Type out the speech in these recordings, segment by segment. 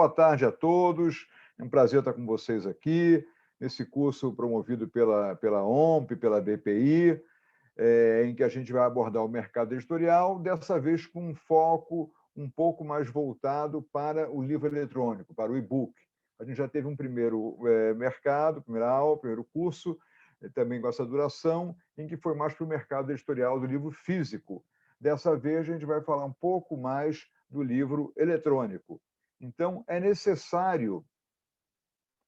boa tarde a todos. É um prazer estar com vocês aqui, nesse curso promovido pela OMP, pela BPI, em que a gente vai abordar o mercado editorial, dessa vez com um foco um pouco mais voltado para o livro eletrônico, para o e-book. A gente já teve um primeiro mercado, primeira aula, primeiro curso, também com essa duração, em que foi mais para o mercado editorial do livro físico. Dessa vez, a gente vai falar um pouco mais do livro eletrônico. Então, é necessário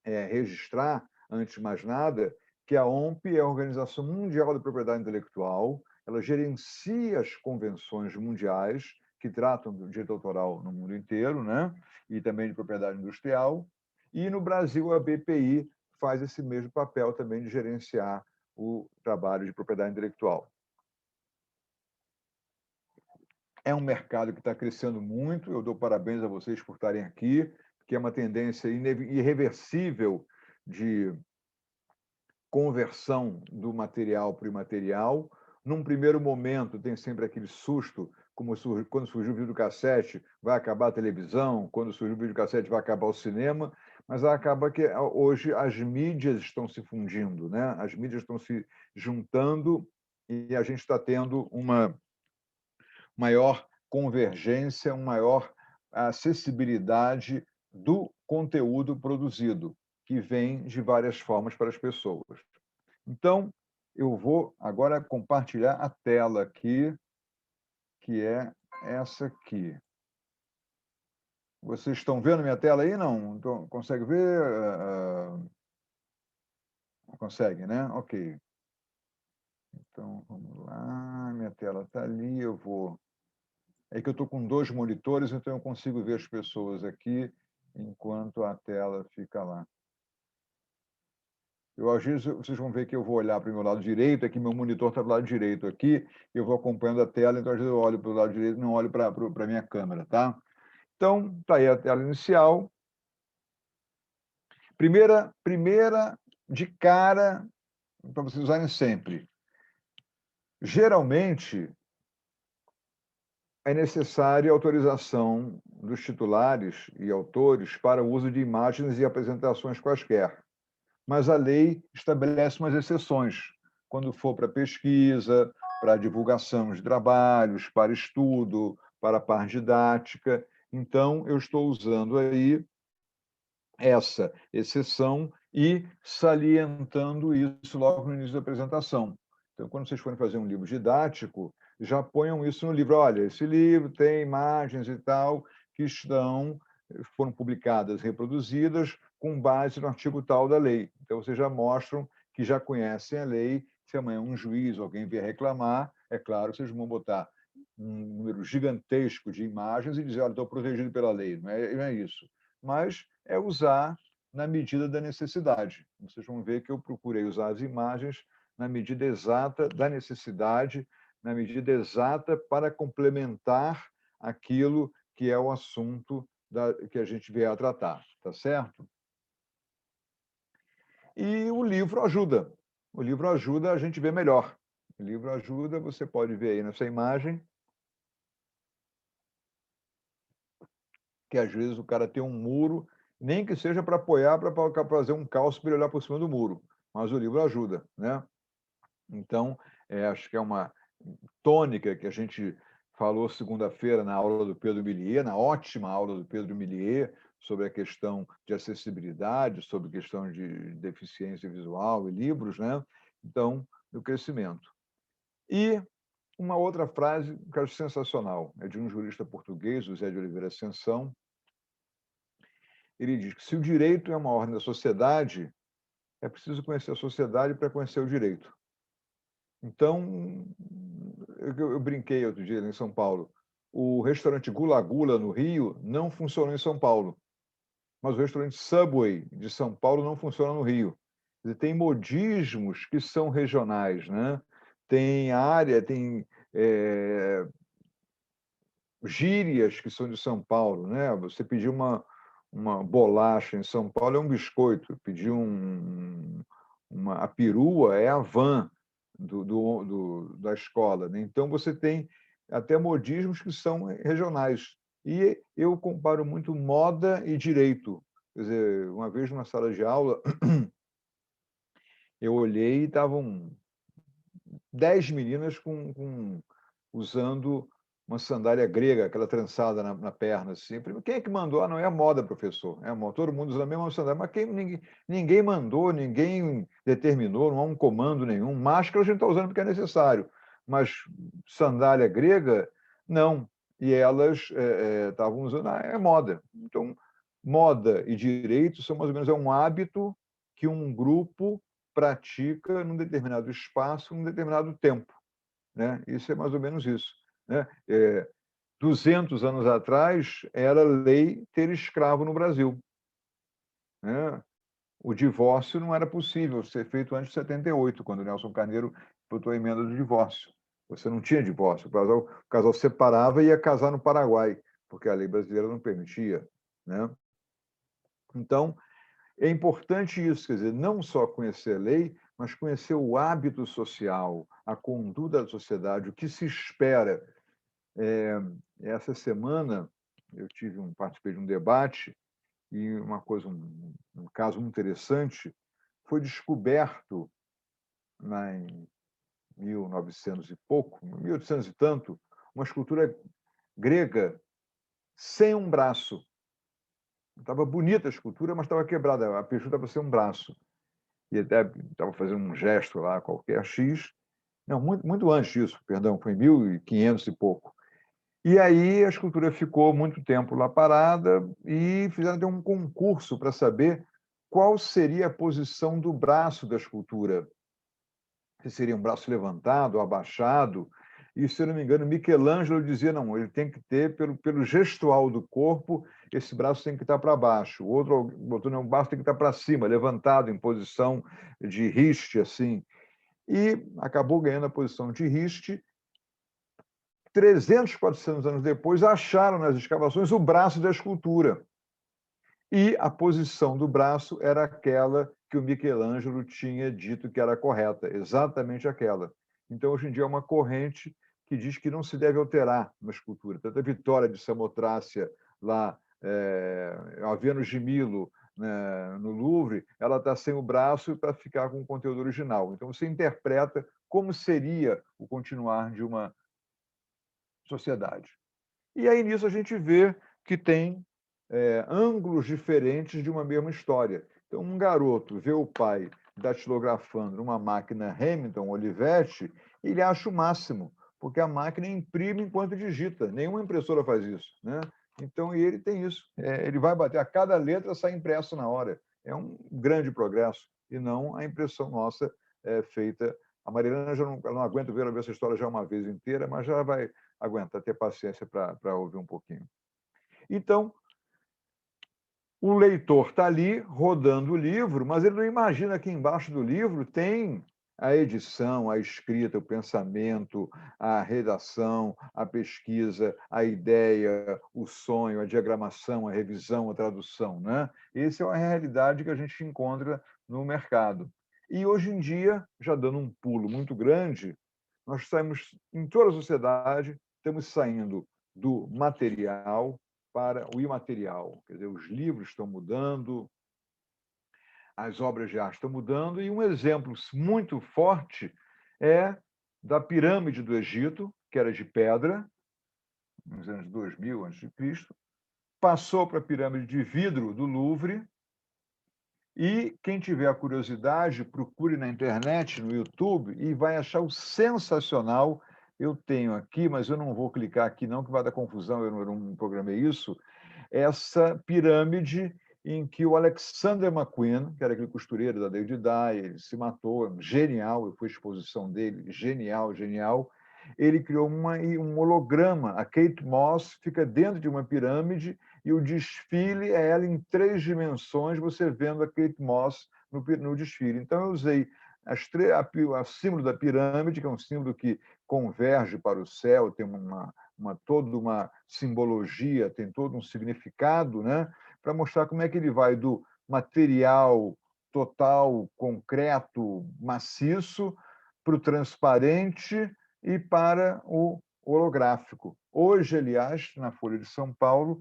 registrar, antes de mais nada, que a OMP é a Organização Mundial da Propriedade Intelectual, ela gerencia as convenções mundiais que tratam do direito autoral no mundo inteiro, né? E também de propriedade industrial, e no Brasil a BPI faz esse mesmo papel também de gerenciar o trabalho de propriedade intelectual. É um mercado que está crescendo muito, eu dou parabéns a vocês por estarem aqui, que é uma tendência irreversível de conversão do material para o imaterial. Num primeiro momento, tem sempre aquele susto, como quando surgiu o videocassete, vai acabar a televisão, quando surgiu o videocassete, vai acabar o cinema, mas acaba que hoje as mídias estão se fundindo, né? As mídias estão se juntando e a gente está tendo uma maior convergência, uma maior acessibilidade do conteúdo produzido, que vem de várias formas para as pessoas. Então, eu vou agora compartilhar a tela aqui, que é essa aqui. Vocês estão vendo minha tela aí? Não? Então, consegue ver? Consegue, né? Ok. Então, vamos lá. Minha tela está ali. Eu vou... É que eu estou com 2 monitores, então eu consigo ver as pessoas aqui enquanto a tela fica lá. Às vezes, vocês vão ver que eu vou olhar para o meu lado direito, aqui meu monitor está do lado direito aqui, eu vou acompanhando a tela, então às vezes eu olho para o lado direito e não olho para a minha câmera, tá? Então, está aí a tela inicial. Primeira de cara, para vocês usarem sempre. Geralmente, é necessária autorização dos titulares e autores para o uso de imagens e apresentações quaisquer. Mas a lei estabelece umas exceções, quando for para pesquisa, para divulgação de trabalhos, para estudo, para a parte didática. Então, eu estou usando aí essa exceção e salientando isso logo no início da apresentação. Então, quando vocês forem fazer um livro didático, já ponham isso no livro. Olha, esse livro tem imagens e tal que foram publicadas, reproduzidas com base no artigo tal da lei. Então, vocês já mostram que já conhecem a lei. Se amanhã um juiz, alguém vier reclamar, é claro, vocês vão botar um número gigantesco de imagens e dizer, olha, estou protegido pela lei. Não é isso. Mas é usar na medida da necessidade. Vocês vão ver que eu procurei usar as imagens na medida exata da necessidade, na medida exata para complementar aquilo que é o assunto que a gente vier a tratar, tá certo? E o livro ajuda. O livro ajuda a gente ver melhor. O livro ajuda, você pode ver aí nessa imagem, que às vezes o cara tem um muro, nem que seja para apoiar, para fazer um calço para ele olhar por cima do muro, mas o livro ajuda, né? Então, acho que é uma tônica que a gente falou segunda-feira na aula do Pedro Millier, na ótima aula do Pedro Millier, sobre a questão de acessibilidade, sobre a questão de deficiência visual e livros, né? Então, do crescimento. E uma outra frase que eu acho sensacional, é de um jurista português, José de Oliveira Ascensão. Ele diz que se o direito é uma ordem da sociedade, é preciso conhecer a sociedade para conhecer o direito. Então, eu brinquei outro dia em São Paulo. O restaurante Gula Gula, no Rio, não funcionou em São Paulo. Mas o restaurante Subway de São Paulo não funciona no Rio. Tem modismos que são regionais, né? Tem área, tem gírias que são de São Paulo, né? Você pedir uma bolacha em São Paulo é um biscoito, pedir a perua é a van da escola, né? Então, você tem até modismos que são regionais. E eu comparo muito moda e direito. Quer dizer, uma vez numa sala de aula, eu olhei e estavam 10 meninas usando uma sandália grega, aquela trançada na perna. Assim. Quem é que mandou? Ah, não é a moda, professor. É a moda. Todo mundo usa a mesma sandália. Mas ninguém mandou, ninguém determinou, não há um comando nenhum. Máscara a gente está usando porque é necessário. Mas sandália grega, não. E elas estavam usando, é moda. Então, moda e direito são mais ou menos um hábito que um grupo pratica num determinado espaço, num determinado tempo. Né? Isso é mais ou menos isso. Né? 200 anos atrás, era lei ter escravo no Brasil. Né? O divórcio não era possível ser feito antes de 78, quando Nelson Carneiro botou a emenda do divórcio. Você não tinha divórcio. O casal separava e ia casar no Paraguai, porque a lei brasileira não permitia. Né? Então, é importante isso, quer dizer, não só conhecer a lei, mas conhecer o hábito social, a conduta da sociedade, o que se espera. Essa semana eu participei de um debate e uma coisa, um caso muito interessante, foi descoberto em 1900 e pouco, 1800 e tanto, uma escultura grega sem um braço. Estava bonita a escultura, mas estava quebrada, a peixoto estava sem um braço. E até estava fazendo um gesto lá, qualquer X. Não, muito antes disso, perdão, foi em 1500 e pouco. E aí a escultura ficou muito tempo lá parada e fizeram até um concurso para saber qual seria a posição do braço da escultura. Se seria um braço levantado, abaixado. E, se eu não me engano, Michelangelo dizia, não, ele tem que ter, pelo gestual do corpo, esse braço tem que estar para baixo. O outro botou, não, o braço tem que estar para cima, levantado, em posição de riste, assim. E acabou ganhando a posição de riste. 300, 400 anos depois, acharam nas escavações o braço da escultura. E a posição do braço era aquela que o Michelangelo tinha dito que era correta, exatamente aquela. Então, hoje em dia, é uma corrente que diz que não se deve alterar uma escultura. Tanto a Vitória de Samotrácia, lá, a Vênus de Milo, né, no Louvre, ela está sem o braço para ficar com o conteúdo original. Então, você interpreta como seria o continuar de uma sociedade. E aí, nisso, a gente vê que tem ângulos diferentes de uma mesma história. Então, um garoto vê o pai datilografando numa máquina Remington Olivetti, ele acha o máximo, porque a máquina imprime enquanto digita. Nenhuma impressora faz isso. Né? Então, ele tem isso. Ele vai bater, a cada letra sai impresso na hora. É um grande progresso, e não a impressão nossa feita. A Marilena já não aguenta ver essa história já uma vez inteira, mas já vai aguentar, ter paciência para ouvir um pouquinho. Então, o leitor está ali rodando o livro, mas ele não imagina que embaixo do livro tem a edição, a escrita, o pensamento, a redação, a pesquisa, a ideia, o sonho, a diagramação, a revisão, a tradução. Né? Essa é uma realidade que a gente encontra no mercado. E hoje em dia, já dando um pulo muito grande, nós saímos, em toda a sociedade, estamos saindo do material para o imaterial. Quer dizer, os livros estão mudando, as obras de arte estão mudando, e um exemplo muito forte é da pirâmide do Egito, que era de pedra, nos anos 2000 a.C., passou para a pirâmide de vidro do Louvre, e quem tiver a curiosidade, procure na internet, no YouTube, e vai achar o sensacional. Eu tenho aqui, mas eu não vou clicar aqui não, que vai dar confusão, eu não programei isso, essa pirâmide em que o Alexander McQueen, que era aquele costureiro da Lady Di, ele se matou, genial, foi a exposição dele, genial, genial. Ele criou um holograma, a Kate Moss fica dentro de uma pirâmide e o desfile é ela em 3 dimensões, você vendo a Kate Moss no desfile. Então, eu usei o símbolo da pirâmide, que é um símbolo que converge para o céu, tem toda uma simbologia, tem todo um significado, né? Para mostrar como é que ele vai do material total, concreto, maciço, para o transparente e para holográfico. Hoje, aliás, na Folha de São Paulo,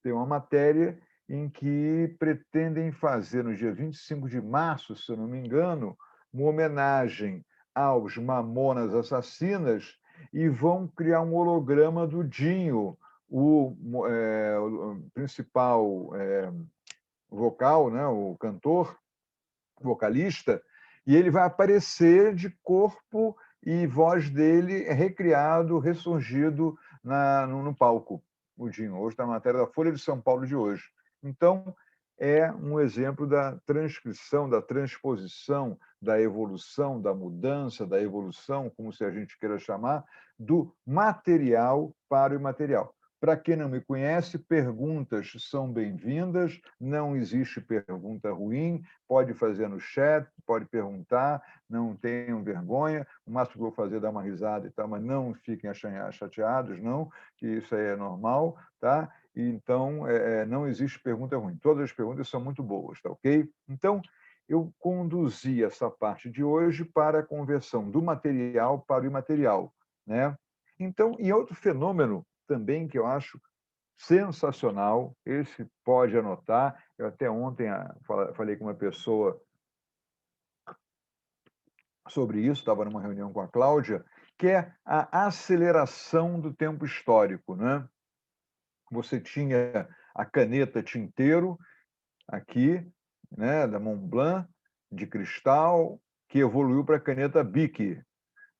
tem uma matéria em que pretendem fazer, no dia 25 de março, se eu não me engano, uma homenagem aos Mamonas Assassinas e vão criar um holograma do Dinho, o principal vocal, né, o cantor, vocalista, e ele vai aparecer de corpo e voz dele recriado, ressurgido no palco, o Dinho. Hoje está na matéria da Folha de São Paulo de hoje. Então, é um exemplo da transcrição, da transposição, da evolução, da mudança, da evolução, como se a gente queira chamar, do material para o imaterial. Para quem não me conhece, perguntas são bem-vindas, não existe pergunta ruim, pode fazer no chat, pode perguntar, não tenham vergonha, o máximo que eu vou fazer é dar uma risada e tal, mas não fiquem chateados, não, que isso aí é normal, tá? Então, não existe pergunta ruim, todas as perguntas são muito boas, tá ok? Então, eu conduzi essa parte de hoje para a conversão do material para o imaterial, né? Então, e outro fenômeno também que eu acho sensacional, esse pode anotar, eu até ontem falei com uma pessoa sobre isso, estava numa reunião com a Cláudia, que é a aceleração do tempo histórico, né? Você tinha a caneta tinteiro aqui, né, da Montblanc, de cristal, que evoluiu para a caneta Bic.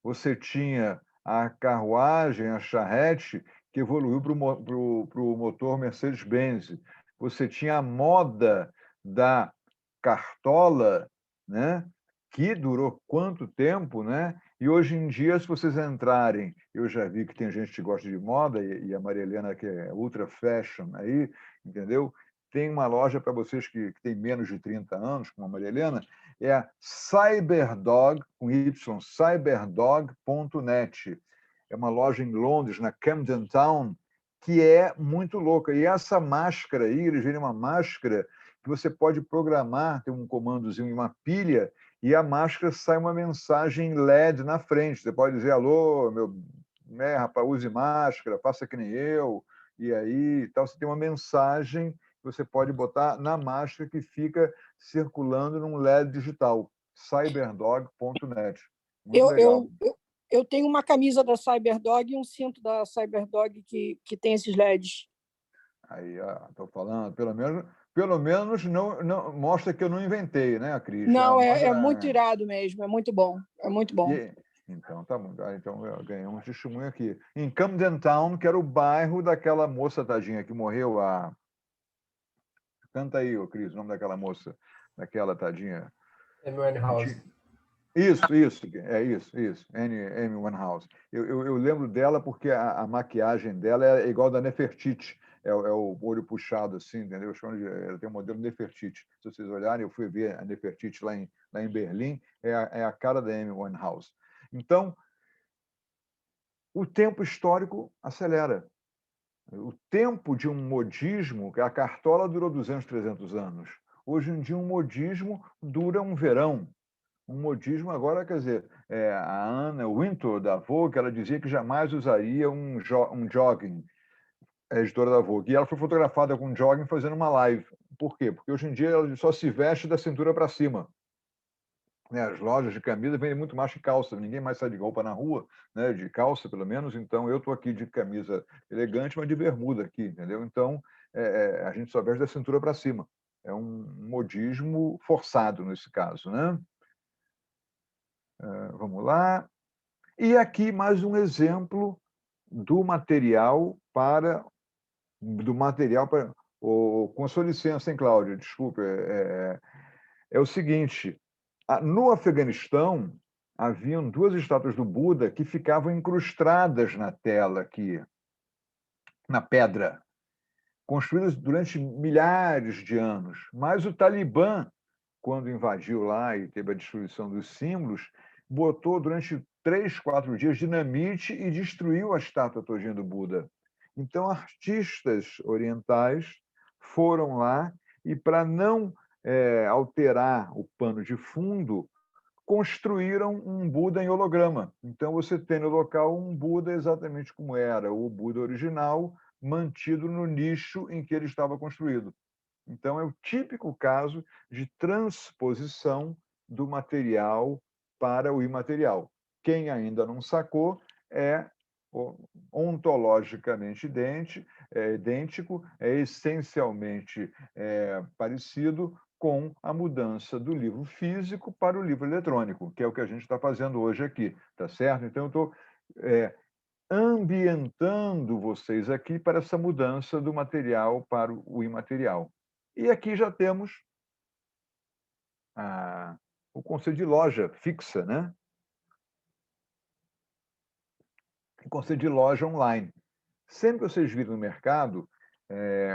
Você tinha a carruagem, a charrete, que evoluiu para o motor Mercedes-Benz. Você tinha a moda da cartola, né? Que durou quanto tempo, né? E hoje em dia, se vocês entrarem, eu já vi que tem gente que gosta de moda, e a Maria Helena, que é ultra fashion aí, entendeu? Tem uma loja para vocês que tem menos de 30 anos, como a Maria Helena, é a Cyberdog, com Y, cyberdog.net. É uma loja em Londres, na Camden Town, que é muito louca. E essa máscara aí, eles vendem uma máscara que você pode programar, tem um comandozinho, uma pilha, e a máscara sai uma mensagem LED na frente. Você pode dizer, alô, rapaz, use máscara, faça que nem eu, e aí tal. Você tem uma mensagem que você pode botar na máscara que fica circulando num LED digital, cyberdog.net. Muito Eu, legal. eu, eu, eu tenho uma camisa da Cyberdog e um cinto da Cyberdog que tem esses LEDs. Aí, estou falando, pelo menos não mostra que eu não inventei, né, Cris? Não, é muito Mostra. irado mesmo, é muito bom, é muito bom. Então, tá bom. Então, eu ganhei um testemunho aqui. Em Camden Town, que era o bairro daquela moça tadinha que morreu. Canta aí, Cris, o nome daquela moça, daquela tadinha. Amy Winehouse. Isso, é isso. Amy Winehouse. Eu lembro dela porque a maquiagem dela é igual da Nefertiti. É o olho puxado assim, entendeu? Ela tem o modelo Nefertiti. Se vocês olharem, eu fui ver a Nefertiti lá em Berlim, é a cara da Amy Winehouse. Então, o tempo histórico acelera. O tempo de um modismo, a cartola durou 200, 300 anos. Hoje em dia, um modismo dura um verão. Um modismo agora, quer dizer, a Anna Wintour, da Vogue, ela dizia que jamais usaria um jogging, a editora da Vogue. E ela foi fotografada com um jogging fazendo uma live. Por quê? Porque hoje em dia ela só se veste da cintura para cima. As lojas de camisa vendem muito mais que calça, ninguém mais sai de roupa na rua, né, de calça pelo menos, então eu estou aqui de camisa elegante, mas de bermuda aqui, entendeu? Então, a gente só veste da cintura para cima. É um modismo forçado nesse caso, né? Vamos lá. E aqui mais um exemplo do material para... com sua licença, hein, Cláudia? Desculpe. É o seguinte, no Afeganistão, haviam duas estátuas do Buda que ficavam incrustadas na tela aqui, na pedra, construídas durante milhares de anos. Mas o Talibã, quando invadiu lá e teve a destruição dos símbolos, botou durante 3, 4 dias dinamite e destruiu a estátua todinha do Buda. Então, artistas orientais foram lá e, para não alterar o pano de fundo, construíram um Buda em holograma. Então, você tem no local um Buda exatamente como era o Buda original, mantido no nicho em que ele estava construído. Então, é o típico caso de transposição do material para o imaterial. Quem ainda não sacou é ontologicamente idêntico, é essencialmente parecido com a mudança do livro físico para o livro eletrônico, que é o que a gente está fazendo hoje aqui, tá certo? Então, eu estou ambientando vocês aqui para essa mudança do material para o imaterial. E aqui já temos o conceito de loja fixa, né? O conceito de loja online. Sempre que vocês viram no mercado,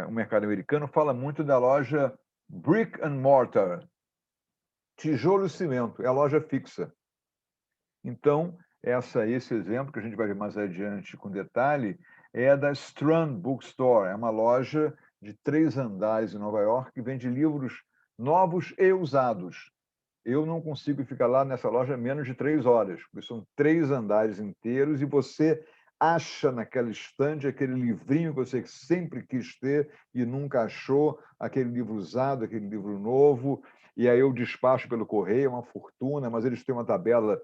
o mercado americano fala muito da loja brick and mortar, tijolo e cimento, é a loja fixa. Então, esse exemplo, que a gente vai ver mais adiante com detalhe, é da Strand Bookstore, é uma loja de 3 andares em Nova York que vende livros novos e usados. Eu não consigo ficar lá nessa loja menos de 3 horas, porque são 3 andares inteiros e você acha naquela estande aquele livrinho que você sempre quis ter e nunca achou, aquele livro usado, aquele livro novo, e aí eu despacho pelo correio, é uma fortuna, mas eles têm uma tabela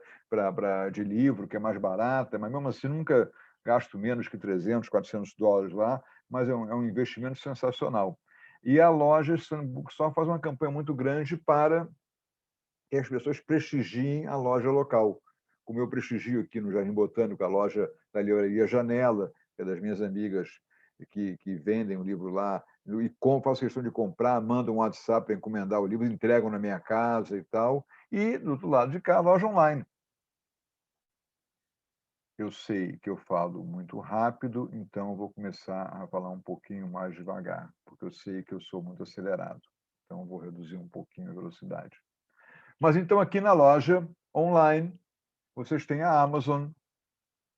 de livro que é mais barata, mas mesmo assim nunca gasto menos que 300, 400 dólares lá, mas é um investimento sensacional. E a loja Strand Bookstore faz uma campanha muito grande para que as pessoas prestigiem a loja local. Como eu prestigio aqui no Jardim Botânico a loja da Livraria Janela, que é das minhas amigas que vendem o livro lá, e faço questão de comprar, mandam um WhatsApp para encomendar o livro, entregam na minha casa e tal. E, do outro lado de cá, a loja online. Eu sei que eu falo muito rápido, então eu vou começar a falar um pouquinho mais devagar, porque eu sei que eu sou muito acelerado. Então, eu vou reduzir um pouquinho a velocidade. Mas então, aqui na loja online, vocês têm a Amazon,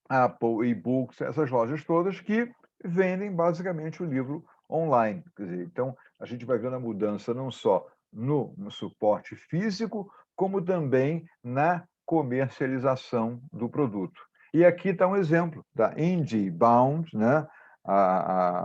a Apple, e-books, essas lojas todas que vendem basicamente o livro online. Quer dizer, então, a gente vai vendo a mudança não só no suporte físico, como também na comercialização do produto. E aqui está um exemplo da IndieBound, né?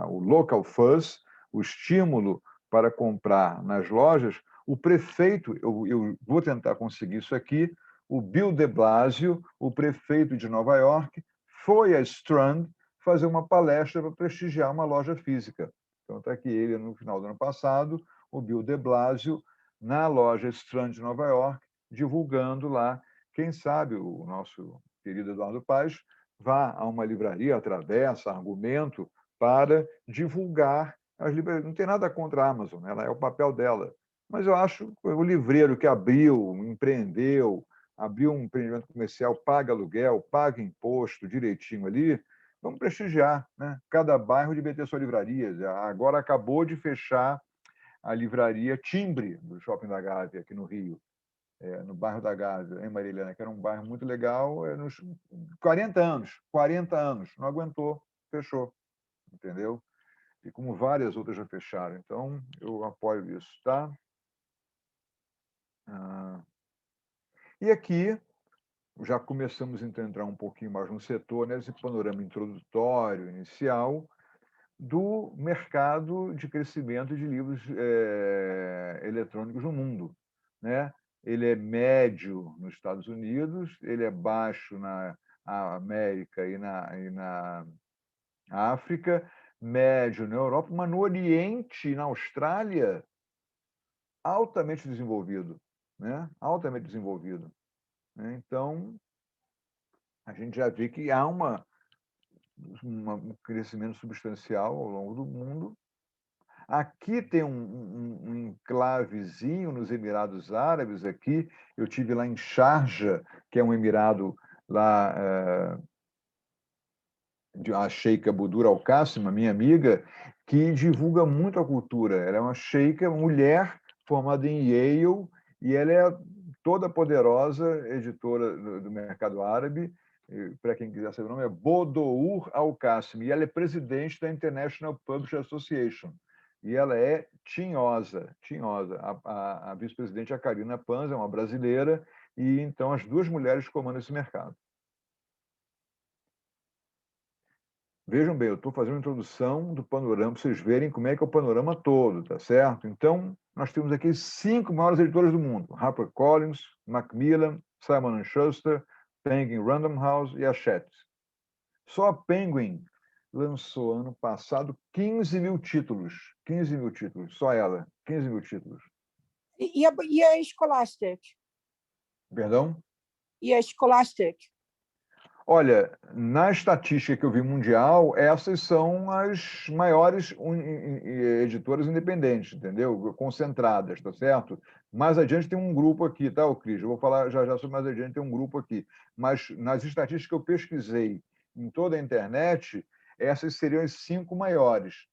O Local First, o estímulo para comprar nas lojas. O prefeito, eu vou tentar conseguir isso aqui, o Bill de Blasio, o prefeito de Nova York, foi a Strand fazer uma palestra para prestigiar uma loja física. Então, está aqui ele, no final do ano passado, o Bill de Blasio, na loja Strand de Nova York, divulgando lá. Quem sabe o nosso querido Eduardo Paes vá a uma livraria, atravessa, argumento, para divulgar as livrarias. Não tem nada contra a Amazon, ela é o papel dela. Mas eu acho que o livreiro que abriu, empreendeu, abriu um empreendimento comercial, paga aluguel, paga imposto direitinho ali, vamos prestigiar, né? Cada bairro devia ter sua livraria. Agora acabou de fechar a livraria Timbre, do Shopping da Gávea, aqui no Rio, no bairro da Gávea, em Marilena, que era um bairro muito legal, nos 40 anos, não aguentou, fechou, entendeu? E como várias outras já fecharam. Então, eu apoio isso, tá? E aqui já começamos a entrar um pouquinho mais no setor, nesse panorama introdutório, inicial, do mercado de crescimento de livros eletrônicos no mundo, né? Ele é médio nos Estados Unidos, ele é baixo na América e na África, médio na Europa, mas no Oriente e na Austrália, altamente desenvolvido, né? Altamente desenvolvido, né? Então, a gente já vê que há um crescimento substancial ao longo do mundo. Aqui tem um enclavezinho nos Emirados Árabes. Aqui eu tive lá em Sharjah, que é um emirado lá de a sheika Budur Al-Qasim, minha amiga, que divulga muito a cultura. Ela é uma sheika, mulher formada em Yale, e ela é toda poderosa, editora do mercado árabe. Para quem quiser saber o nome, é Bodour Al-Qasim, e ela é presidente da International Publishing Association. E ela é tinhosa, tinhosa. A vice-presidente é a Karina Panza, é uma brasileira, e então as duas mulheres comandam esse mercado. Vejam bem, eu estou fazendo uma introdução do panorama para vocês verem como é que é o panorama todo, tá certo? Então, nós temos aqui 5 maiores editoras do mundo: HarperCollins, Macmillan, Simon & Schuster, Penguin Random House e Hachette. Só a Penguin lançou ano passado 15 mil títulos. 15 mil títulos, só ela, 15 mil títulos. E a Scholastic? Perdão? E a Scholastic? Olha, na estatística que eu vi mundial, essas são as maiores editoras independentes, entendeu? Concentradas, tá certo? Mais adiante tem um grupo aqui, tá, Cris? Eu vou falar já sobre mais adiante, tem um grupo aqui. Mas nas estatísticas que eu pesquisei em toda a internet, essas seriam as 5 maiores.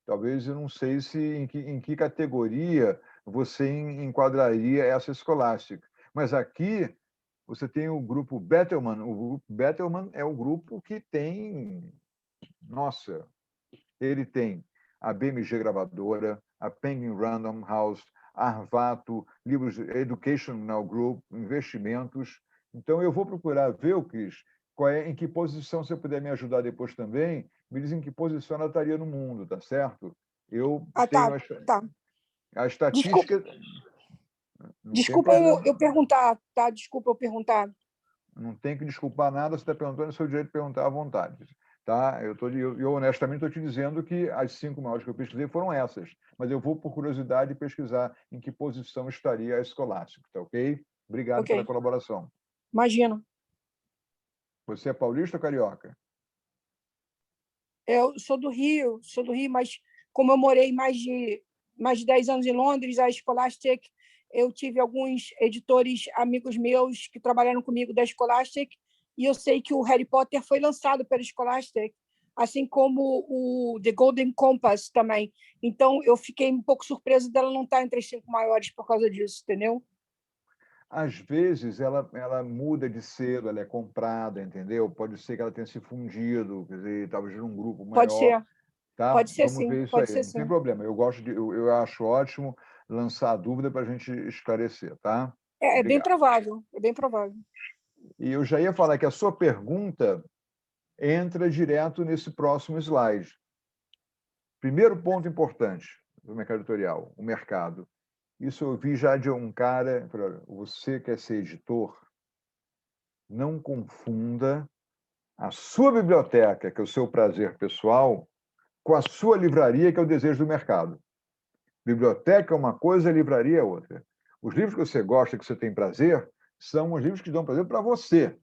Talvez eu não sei se em que categoria você enquadraria essa Scholastic. Mas aqui você tem o grupo Bettelman. O grupo Bettelman é o grupo que tem... Nossa, ele tem a BMG Gravadora, a Penguin Random House, a Arvato, livros Educational Group, investimentos. Então, eu vou procurar ver, Cris, em que posição, se você puder me ajudar depois também, me diz em que posição ela estaria no mundo, tá certo? Eu tenho Tá. a estatística... Não tem Desculpa problema. eu perguntar, tá? Desculpa eu perguntar. Não tem que desculpar nada, você está perguntando, é seu direito de perguntar à vontade. Tá? Eu honestamente estou te dizendo que as 5 maiores que eu pesquisei foram essas, mas eu vou, por curiosidade, pesquisar em que posição estaria a Scholastic, tá ok? Obrigado pela colaboração. Imagina. Você é paulista ou carioca? Eu sou do Rio, mas como eu morei mais de 10 anos em Londres, a Scholastic, eu tive alguns editores, amigos meus, que trabalharam comigo da Scholastic, e eu sei que o Harry Potter foi lançado pela Scholastic, assim como o The Golden Compass também. Então, eu fiquei um pouco surpresa dela não estar entre as 5 maiores por causa disso, entendeu? Às vezes ela muda de selo, ela é comprada, entendeu? Pode ser que ela tenha se fundido, quer dizer, talvez num grupo Pode maior. ser, Tá? pode ser Vamos sim, ver isso pode aí. ser Não tem sim. problema. Eu acho ótimo lançar a dúvida para a gente esclarecer, tá? É bem Obrigado. provável, é bem provável. E eu já ia falar que a sua pergunta entra direto nesse próximo slide. Primeiro ponto importante do mercado editorial, o mercado. Isso eu vi já de um cara, você quer ser editor, não confunda a sua biblioteca, que é o seu prazer pessoal, com a sua livraria, que é o desejo do mercado. Biblioteca é uma coisa, livraria é outra. Os livros que você gosta, que você tem prazer, são os livros que dão prazer para você.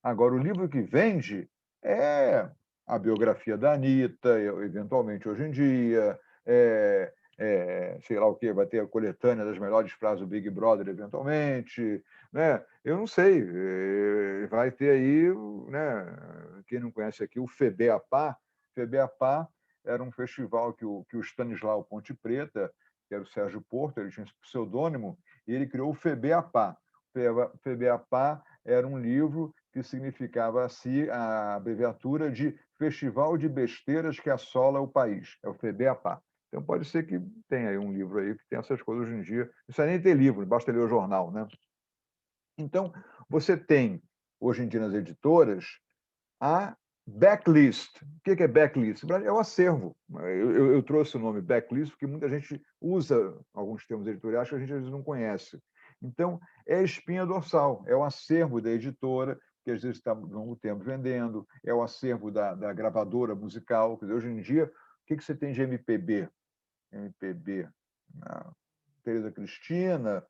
Agora, o livro que vende é a biografia da Anitta, eventualmente hoje em dia, sei lá o quê, vai ter a coletânea das melhores frases do Big Brother, eventualmente, né? Eu não sei, vai ter aí, né? Quem não conhece aqui, o FEBEAPA. FEBEAPA era um festival que o Stanislau Ponte Preta, que era o Sérgio Porto, ele tinha esse pseudônimo, e ele criou o FEBEAPA. FEBEAPA era um livro que significava assim a abreviatura de Festival de Besteiras que Assola o País, é o FEBEAPA. Então, pode ser que tenha aí um livro aí que tem essas coisas hoje em dia. Não precisa nem ter livro, basta ler o jornal, né? Então, você tem, hoje em dia, nas editoras, a backlist. O que é backlist? É o acervo. Eu trouxe o nome backlist porque muita gente usa alguns termos editoriais que a gente às vezes não conhece. Então, é a espinha dorsal, é o acervo da editora, que às vezes está longo tempo vendendo, é o acervo da gravadora musical. Quer dizer, hoje em dia, o que você tem de MPB? MPB, Teresa Cristina,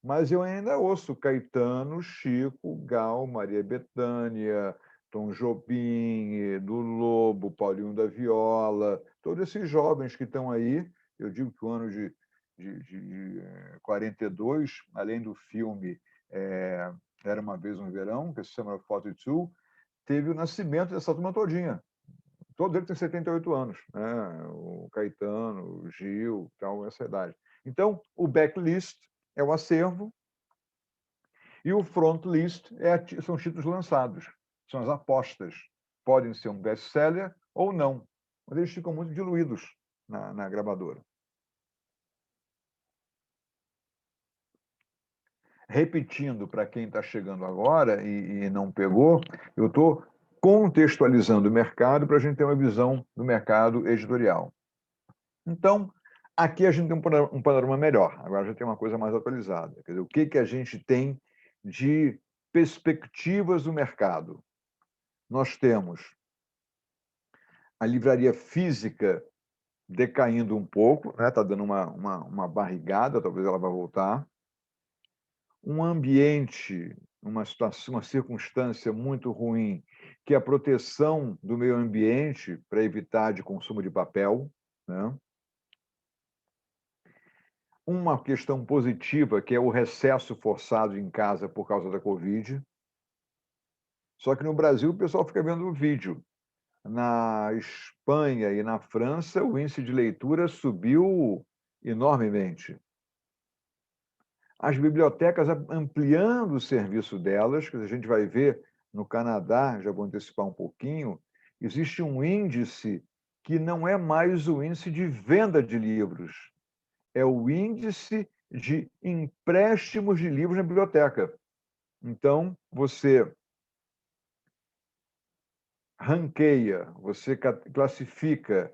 mas eu ainda ouço Caetano, Chico, Gal, Maria Bethânia, Tom Jobim, do Lobo, Paulinho da Viola, todos esses jovens que estão aí. Eu digo que o ano de 42, além do filme Era uma Vez um Verão, que se chama 42, teve o nascimento dessa turma todinha. Todos eles têm 78 anos, né? O Caetano, o Gil, tal, essa idade. Então, o backlist é o acervo e o front list são títulos lançados, são as apostas. Podem ser um best-seller ou não, mas eles ficam muito diluídos na gravadora. repetindo para quem está chegando agora e não pegou, eu estou contextualizando o mercado para a gente ter uma visão do mercado editorial. Então, aqui a gente tem um panorama melhor. Agora já tem uma coisa mais atualizada. Quer dizer, o que a gente tem de perspectivas do mercado? Nós temos a livraria física decaindo um pouco, né? Está dando uma barrigada, talvez ela vá voltar. Um ambiente, uma situação, uma circunstância muito ruim, que é a proteção do meio ambiente para evitar de consumo de papel, né? Uma questão positiva, que é o recesso forçado em casa por causa da Covid. Só que no Brasil o pessoal fica vendo o vídeo. Na Espanha e na França, o índice de leitura subiu enormemente. As bibliotecas ampliando o serviço delas, que a gente vai ver no Canadá, já vou antecipar um pouquinho, existe um índice que não é mais o índice de venda de livros, é o índice de empréstimos de livros na biblioteca. Então, você ranqueia, você classifica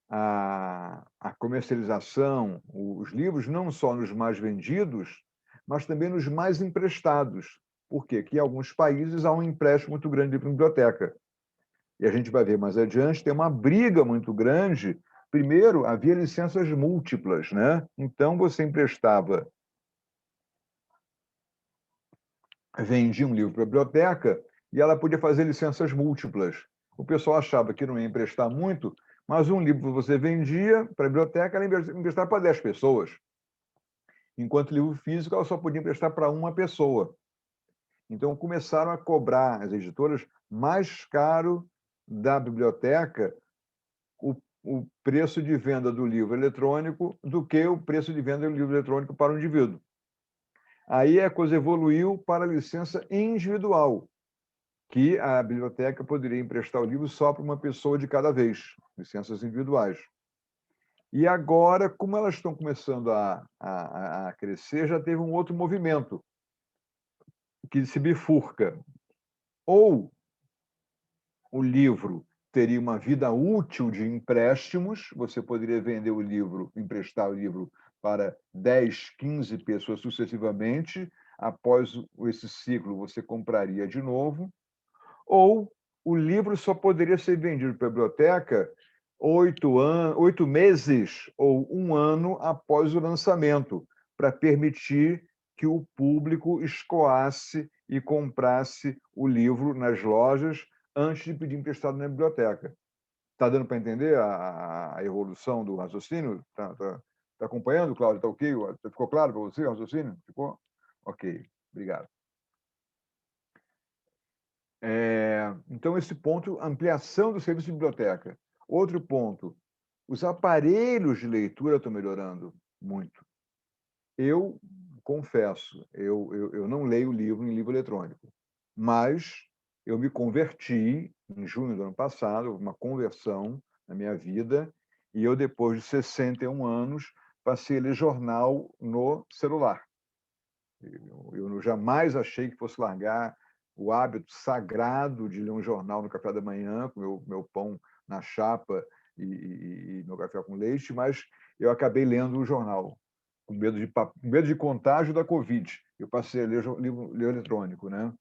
a comercialização, os livros, não só nos mais vendidos, mas também nos mais emprestados. Por quê? Porque em alguns países há um empréstimo muito grande para a biblioteca. E a gente vai ver mais adiante, tem uma briga muito grande. Primeiro, havia licenças múltiplas, né? Então, você emprestava, vendia um livro para a biblioteca e ela podia fazer licenças múltiplas. O pessoal achava que não ia emprestar muito, mas um livro você vendia para a biblioteca, ela emprestava para 10 pessoas. Enquanto livro físico, ela só podia emprestar para uma pessoa. Então, começaram a cobrar, as editoras, mais caro da biblioteca o preço de venda do livro eletrônico do que o preço de venda do livro eletrônico para o indivíduo. Aí a coisa evoluiu para a licença individual, que a biblioteca poderia emprestar o livro só para uma pessoa de cada vez, licenças individuais. E agora, como elas estão começando a crescer, já teve um outro movimento que se bifurca. Ou o livro teria uma vida útil de empréstimos, você poderia vender o livro, emprestar o livro para 10, 15 pessoas sucessivamente, após esse ciclo você compraria de novo, ou o livro só poderia ser vendido para a biblioteca 8 meses ou um ano após o lançamento, para permitir que o público escoasse e comprasse o livro nas lojas antes de pedir emprestado na biblioteca. Está dando para entender a evolução do raciocínio? Está acompanhando, Cláudio? Está ok? Ficou claro para você o raciocínio? Ficou? Ok, obrigado. Então, esse ponto, ampliação do serviço de biblioteca. Outro ponto, os aparelhos de leitura estão melhorando muito. Eu confesso, eu não leio livro em livro eletrônico, mas eu me converti em junho do ano passado, uma conversão na minha vida, e eu, depois de 61 anos, passei a ler jornal no celular. Eu jamais achei que fosse largar o hábito sagrado de ler um jornal no café da manhã, com meu pão na chapa e meu café com leite, mas eu acabei lendo o jornal, com medo de contágio da Covid. Eu passei a ler livro eletrônico, né?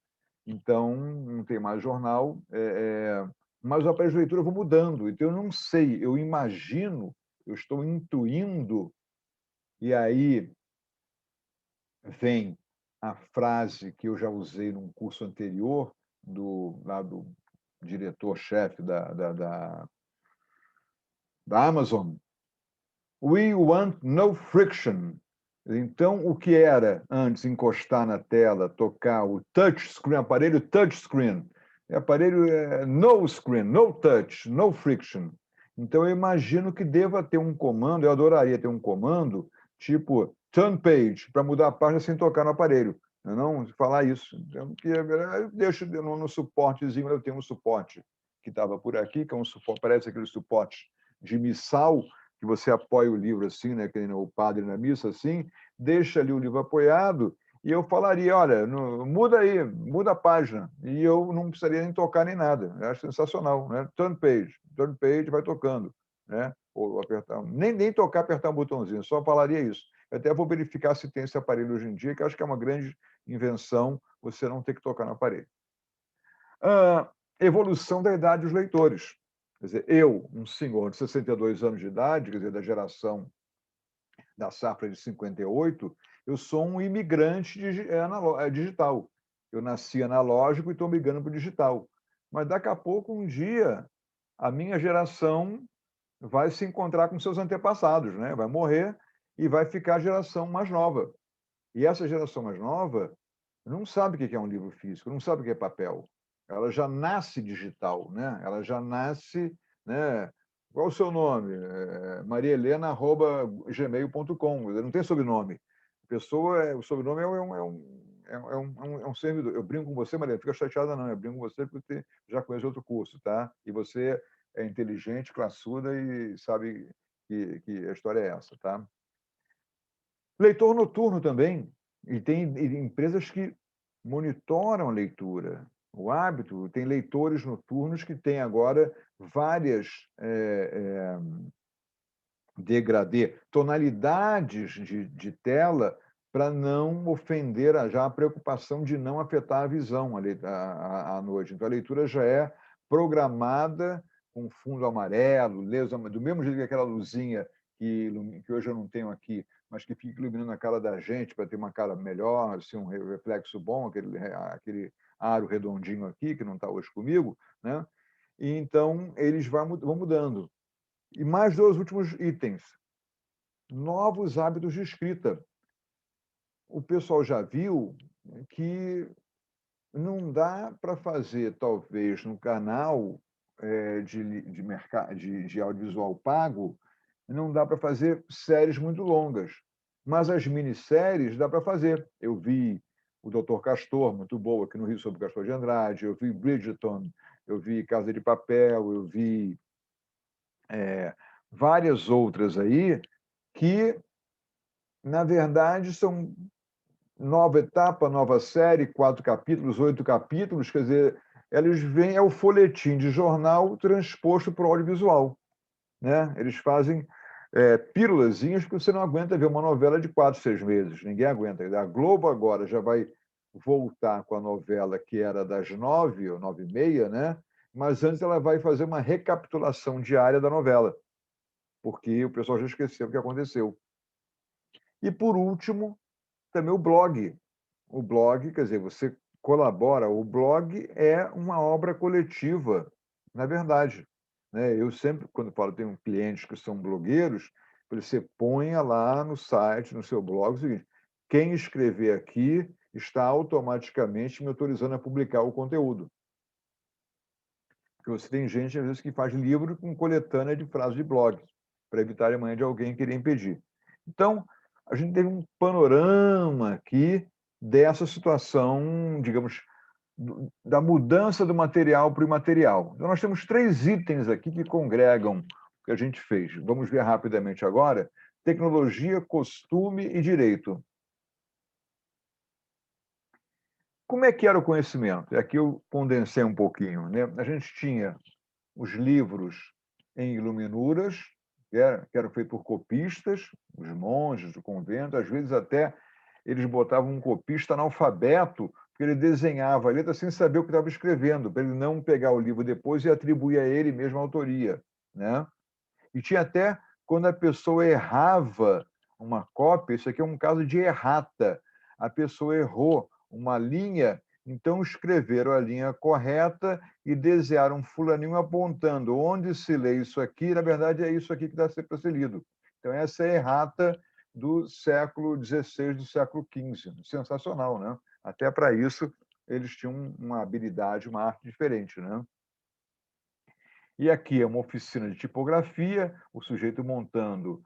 Então, não tem mais jornal, mas os aparelhos de leitura vão mudando. Então, eu não sei, eu imagino, eu estou intuindo, e aí vem a frase que eu já usei num curso anterior, lá do diretor-chefe da Amazon. We want no friction. Então, o que era antes encostar na tela, tocar o touchscreen, aparelho touchscreen, aparelho no screen, no touch, no friction. Então, eu imagino que deva ter um comando, eu adoraria ter um comando, tipo turn page, para mudar a página sem tocar no aparelho. Não falar isso. Eu deixo no suportezinho, eu tenho um suporte que estava por aqui, que é um suporte, parece aquele suporte de missal, que você apoia o livro assim, né, que nem o padre na missa, assim, deixa ali o livro apoiado e eu falaria, olha, muda aí, muda a página, e eu não precisaria nem tocar nem nada. Eu acho sensacional, né? Turn page, vai tocando, né? Ou apertar, nem tocar, apertar um botãozinho, só falaria isso. Eu até vou verificar se tem esse aparelho hoje em dia, que eu acho que é uma grande invenção você não ter que tocar no aparelho. Evolução da idade dos leitores. Quer dizer, eu, um senhor de 62 anos de idade, quer dizer, da geração da safra de 58, eu sou um imigrante digital. Eu nasci analógico e estou migrando para o digital. Mas daqui a pouco, um dia, a minha geração vai se encontrar com seus antepassados, né? Vai morrer e vai ficar a geração mais nova. E essa geração mais nova não sabe o que é um livro físico, não sabe o que é papel. Ela já nasce digital, né? Ela já nasce, né? Qual o seu nome? mariahelena@gmail.com. Não tem sobrenome. A pessoa, o sobrenome é um servidor. Eu brinco com você, Maria, não fica chateada não. Eu brinco com você porque você já conhece outro curso, tá? E você é inteligente, classuda e sabe que a história é essa, tá? Leitor noturno também, e tem empresas que monitoram a leitura, o hábito. Tem leitores noturnos que têm agora várias degradê, tonalidades de tela para não ofender já a preocupação de não afetar a visão à noite. Então, a leitura já é programada com fundo amarelo, do mesmo jeito que aquela luzinha que hoje eu não tenho aqui, mas que fica iluminando a cara da gente para ter uma cara melhor, assim, um reflexo bom, aquele aro redondinho aqui, que não está hoje comigo, né? E então eles vão mudando. E mais dois últimos itens. Novos hábitos de escrita. O pessoal já viu que não dá para fazer, talvez, no canal de audiovisual pago, não dá para fazer séries muito longas. Mas as minisséries dá para fazer. Eu vi o Doutor Castor, muito boa, aqui no Rio, sobre Castor de Andrade, eu vi Bridgerton, eu vi Casa de Papel, eu vi várias outras aí que, na verdade, são nova etapa, nova série, 4 capítulos, 8 capítulos, quer dizer, eles vêm, é o folhetim de jornal transposto para o audiovisual, né? Eles fazem pílulazinhas que você não aguenta ver uma novela de 4, 6 meses, ninguém aguenta. A Globo agora já vai voltar com a novela que era das 9 ou 9h30, né? Mas antes ela vai fazer uma recapitulação diária da novela, porque o pessoal já esqueceu o que aconteceu. E, por último, também o blog. O blog, quer dizer, você colabora. O blog é uma obra coletiva, na verdade. Né? Eu sempre, quando falo, tenho clientes que são blogueiros, você ponha lá no site, no seu blog, o seguinte: quem escrever aqui está automaticamente me autorizando a publicar o conteúdo. Porque você tem gente, às vezes, que faz livro com coletânea de frases de blog, para evitar amanhã de alguém querer impedir. Então, a gente teve um panorama aqui dessa situação, digamos, da mudança do material para o imaterial. Então, nós temos 3 itens aqui que congregam o que a gente fez. Vamos ver rapidamente agora: tecnologia, costume e direito. Como é que era o conhecimento? Aqui eu condensei um pouquinho, né? A gente tinha os livros em iluminuras, que eram feitos por copistas, os monges do convento, às vezes até eles botavam um copista analfabeto, porque ele desenhava a letra sem saber o que estava escrevendo, para ele não pegar o livro depois e atribuir a ele mesmo a autoria, né? E tinha até, quando a pessoa errava uma cópia, isso aqui é um caso de errata, a pessoa errou uma linha, então escreveram a linha correta e desenharam um fulaninho apontando onde se lê isso aqui, na verdade é isso aqui que dá para ser lido. Então essa é a errata do século XVI, do século XV. Sensacional, né? Até para isso eles tinham uma habilidade, uma arte diferente, né? E aqui é uma oficina de tipografia, o sujeito montando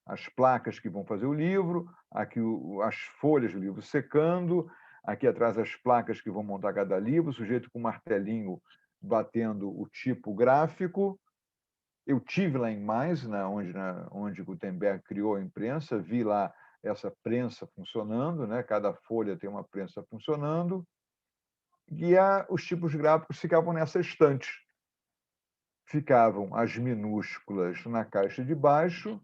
as placas que vão fazer o livro, aqui as folhas do livro secando, aqui atrás as placas que vão montar cada livro, o sujeito com um martelinho batendo o tipo gráfico. Eu tive lá em Mais, onde Gutenberg criou a imprensa, vi lá essa prensa funcionando, né? Cada folha tem uma prensa funcionando, e os tipos gráficos ficavam nessa estante. Ficavam as minúsculas na caixa de baixo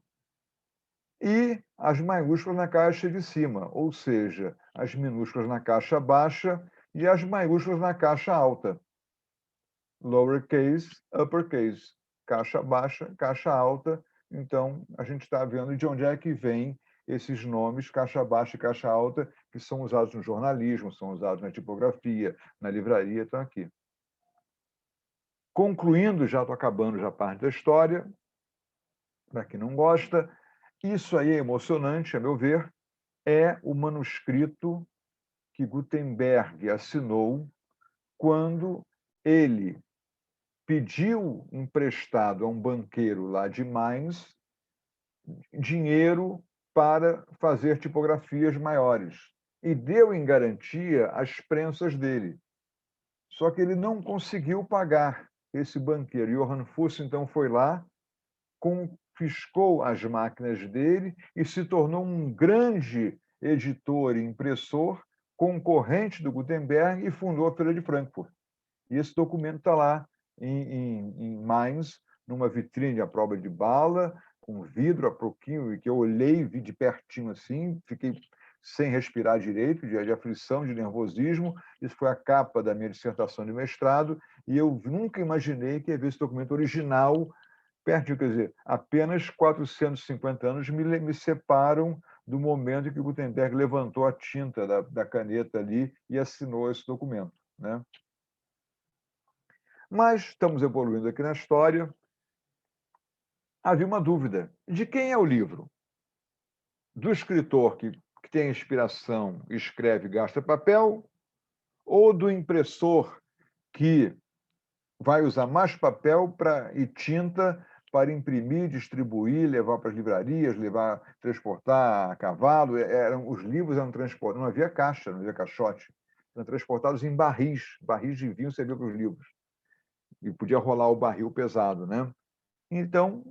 e as maiúsculas na caixa de cima, ou seja, as minúsculas na caixa baixa e as maiúsculas na caixa alta. Lowercase, uppercase, caixa baixa, caixa alta. Então, a gente está vendo de onde é que vem esses nomes, caixa baixa e caixa alta, que são usados no jornalismo, são usados na tipografia, na livraria, estão aqui. Concluindo, já estou acabando já a parte da história, para quem não gosta, isso aí é emocionante, a meu ver, é o manuscrito que Gutenberg assinou quando ele pediu emprestado a um banqueiro lá de Mainz dinheiro para fazer tipografias maiores e deu em garantia as prensas dele. Só que ele não conseguiu pagar esse banqueiro. Johann Fuss, então, foi lá, confiscou as máquinas dele e se tornou um grande editor e impressor, concorrente do Gutenberg, e fundou a Feira de Frankfurt. E esse documento está lá em Mainz, numa vitrine à prova de bala, com vidro a pouquinho, e que eu olhei, vi de pertinho assim, fiquei sem respirar direito, de aflição, de nervosismo. Isso foi a capa da minha dissertação de mestrado, e eu nunca imaginei que ia ver esse documento original pertinho. Quer dizer, apenas 450 anos me separam do momento em que Gutenberg levantou a tinta da caneta ali e assinou esse documento, né? Mas estamos evoluindo aqui na história. Havia uma dúvida: de quem é o livro? Do escritor que tem inspiração, escreve, gasta papel, ou do impressor que vai usar mais papel e tinta para imprimir, distribuir, levar para as livrarias, transportar a cavalo? Os livros eram transportados, não havia caixa, não havia caixote, eram transportados em barris de vinho serviam para os livros. E podia rolar o barril pesado, né? Então,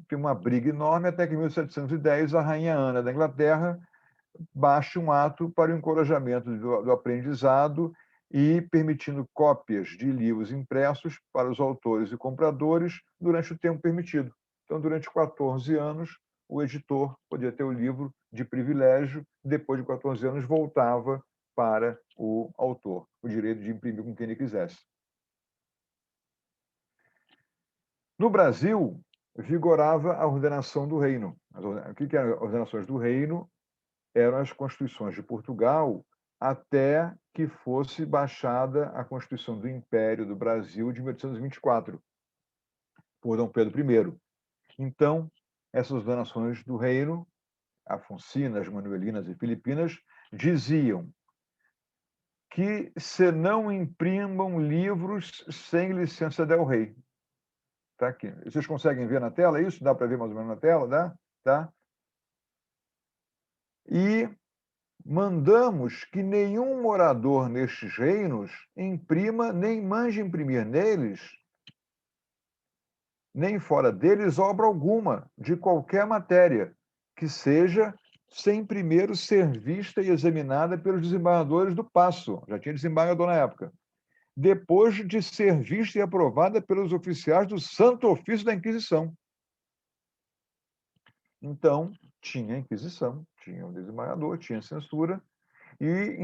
tem uma briga enorme, até que em 1710 a rainha Ana da Inglaterra baixa um ato para o encorajamento do aprendizado e permitindo cópias de livros impressos para os autores e compradores durante o tempo permitido. Então, durante 14 anos, o editor podia ter o livro de privilégio, depois de 14 anos voltava para o autor, o direito de imprimir com quem ele quisesse. No Brasil, vigorava a ordenação do reino. O que eram as ordenações do reino? Eram as constituições de Portugal, até que fosse baixada a Constituição do Império do Brasil de 1824, por Dom Pedro I. Então, essas ordenações do reino, Afonsinas, Manuelinas e Filipinas, diziam que se não imprimam livros sem licença del rei. Tá aqui. Vocês conseguem ver na tela isso? Dá para ver mais ou menos na tela? Dá? Tá? E mandamos que nenhum morador nestes reinos imprima, nem mande imprimir neles, nem fora deles, obra alguma, de qualquer matéria, que seja sem primeiro ser vista e examinada pelos desembargadores do Paço. Já tinha desembargador na época. Depois de ser vista e aprovada pelos oficiais do Santo Ofício da Inquisição. Então, tinha Inquisição, tinha o desembargador, tinha censura, e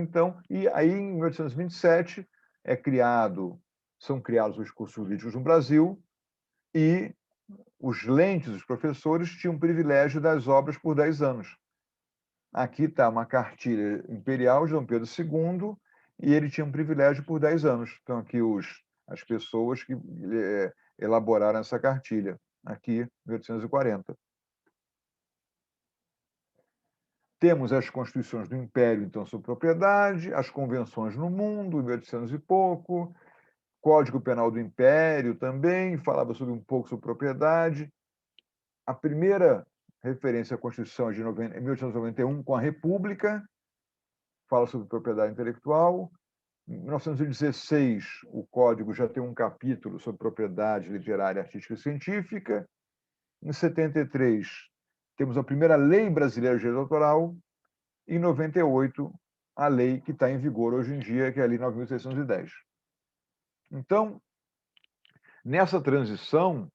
aí, em 1827, são criados os cursos jurídicos no Brasil, e os lentes, os professores, tinham o privilégio das obras por 10 anos. Aqui está uma cartilha imperial de Dom Pedro II, e ele tinha um privilégio por 10 anos. Então, aqui as pessoas que elaboraram essa cartilha, aqui, em 1840. Temos as constituições do Império, então, sobre propriedade, as convenções no mundo, em 1800 e pouco, Código Penal do Império também, falava um pouco sobre propriedade. A primeira referência à Constituição é de 1891, com a República, fala sobre propriedade intelectual. Em 1916, o Código já tem um capítulo sobre propriedade literária, artística e científica. Em 73, temos a primeira lei brasileira de direito autoral. e, em 98, a lei que está em vigor hoje em dia, que é a Lei 9.610. Então, nessa transição,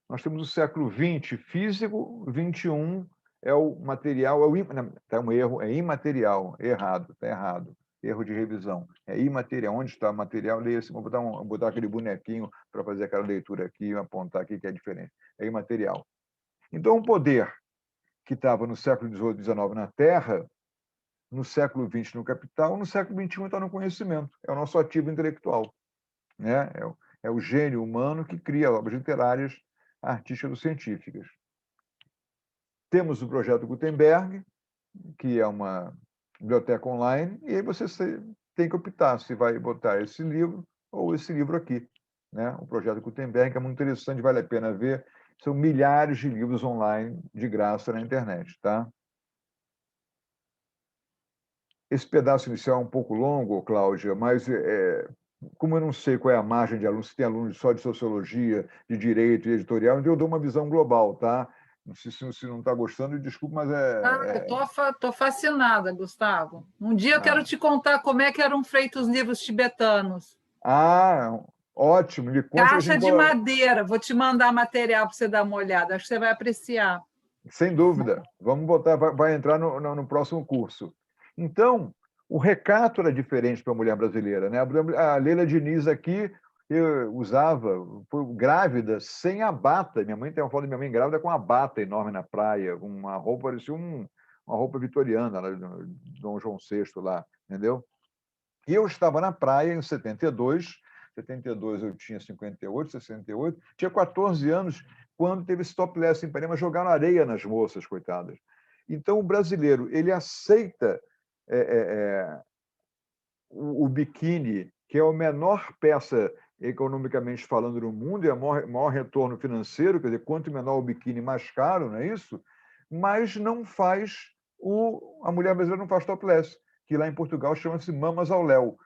nós temos o século XX físico, XXI é o material, está um erro, é imaterial, errado, está errado, erro de revisão, é imaterial. Onde está o material? Leia-se, vou botar aquele bonequinho para fazer aquela leitura aqui e apontar aqui que é diferente. É imaterial. Então, o poder que estava no século XVIII e XIX na Terra, no século XX no capital, no século XXI está no conhecimento. É o nosso ativo intelectual, né? É o gênio humano que cria obras literárias, artísticas ou científicas. Temos o projeto Gutenberg, que é uma biblioteca online, e aí você tem que optar se vai botar esse livro ou esse livro aqui, né? O projeto Gutenberg é muito interessante, vale a pena ver. São milhares de livros online de graça na internet, tá? Esse pedaço inicial é um pouco longo, Cláudia, mas como eu não sei qual é a margem de alunos, se tem alunos só de sociologia, de direito e editorial, então eu dou uma visão global, tá? Se não está gostando, desculpe, mas eu tô fascinada, Gustavo. Um dia eu quero te contar como é que eram feitos os livros tibetanos. Ótimo, me conte. Caixa de madeira, vou te mandar material para você dar uma olhada, acho que você vai apreciar. Sem dúvida, vamos botar, vai entrar no próximo curso. Então, o recato era diferente para a mulher brasileira, né? A Leila Diniz aqui usava, foi grávida, sem a bata. Minha mãe tem uma foto da minha mãe grávida com uma bata enorme na praia, uma roupa, parecia uma roupa vitoriana, Dom João VI lá, entendeu? E eu estava na praia em 72 eu tinha 58, 68, tinha 14 anos, quando teve esse topless em Ipanema, jogaram areia nas moças, coitadas. Então, o brasileiro, ele aceita o biquíni, que é a menor peça economicamente falando no mundo, e é o maior retorno financeiro, quer dizer, quanto menor o biquíni, mais caro, não é isso? Mas não faz a mulher brasileira não faz topless, que lá em Portugal chama-se mamas ao léu,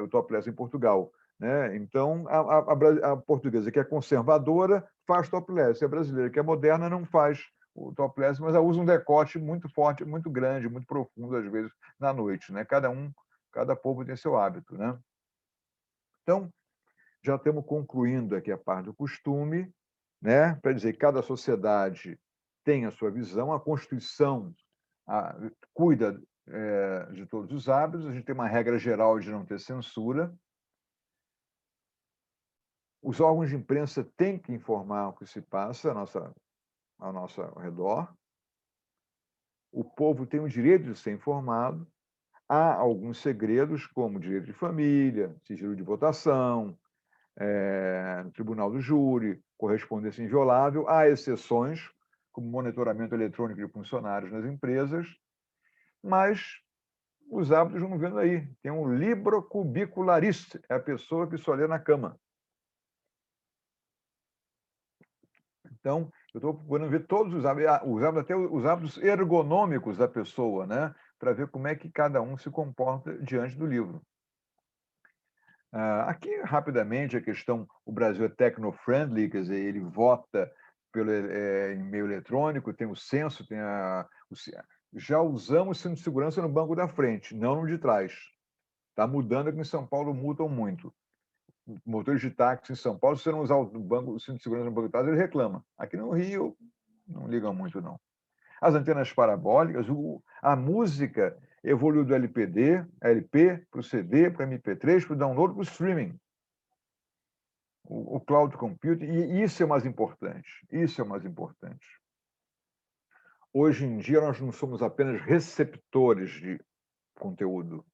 o topless em Portugal. Né? Então, a portuguesa que é conservadora faz topless, a brasileira que é moderna não faz o topless, mas ela usa um decote muito forte, muito grande, muito profundo, às vezes, na noite. Né? Cada povo tem seu hábito. Né? Então, já estamos concluindo aqui a parte do costume, né? Para dizer que cada sociedade tem a sua visão, a Constituição cuida de todos os hábitos, a gente tem uma regra geral de não ter censura. Os órgãos de imprensa têm que informar o que se passa ao nosso redor. O povo tem o direito de ser informado. Há alguns segredos, como direito de família, sigilo de votação, no tribunal do júri, correspondência inviolável. Há exceções, como monitoramento eletrônico de funcionários nas empresas, mas os hábitos vamos vendo aí. Tem um librocubicularista, é a pessoa que só lê na cama. Então, eu estou procurando ver todos os hábitos, até os hábitos ergonômicos da pessoa, né? Para ver como é que cada um se comporta diante do livro. Aqui, rapidamente, a questão, o Brasil é techno-friendly, quer dizer, ele vota pelo e-mail eletrônico, tem o censo, já usamos cinto de segurança no banco da frente, não no de trás. Está mudando, aqui em São Paulo multam muito. Motores de táxi em São Paulo, se você não usar o cinto de segurança no banco de trás, ele reclama. Aqui no Rio, não ligam muito, não. As antenas parabólicas, a música evoluiu do LP para o CD, para o MP3, para o download, para o streaming. O cloud computing, e isso é o mais importante. Isso é o mais importante. Hoje em dia, nós não somos apenas receptores de conteúdo.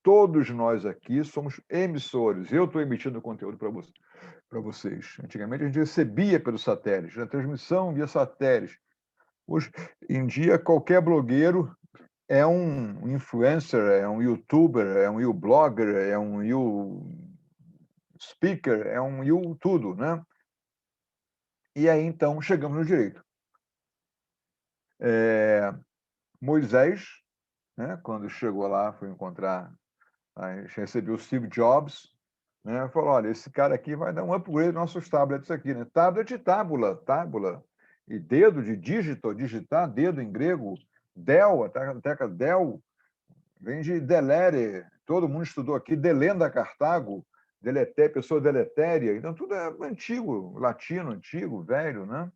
Todos nós aqui somos emissores. Eu estou emitindo conteúdo para vocês. Antigamente, a gente recebia pelo satélite, a transmissão via satélite. Hoje em dia, qualquer blogueiro é um influencer, é um youtuber, é um blogger, é um speaker, é um tudo, né? E aí, então, chegamos no direito. Moisés, né, quando chegou lá, foi encontrar, recebeu o Steve Jobs, né, falou, olha, esse cara aqui vai dar um upgrade nos nossos tablets aqui, né? Tablet, tábula. E dedo de dígito, digitar, dedo em grego, Del, a tecla Del, vem de delere. Todo mundo estudou aqui, delenda Cartago, pessoa deletéria. Então, tudo é antigo, latino, antigo, velho, né?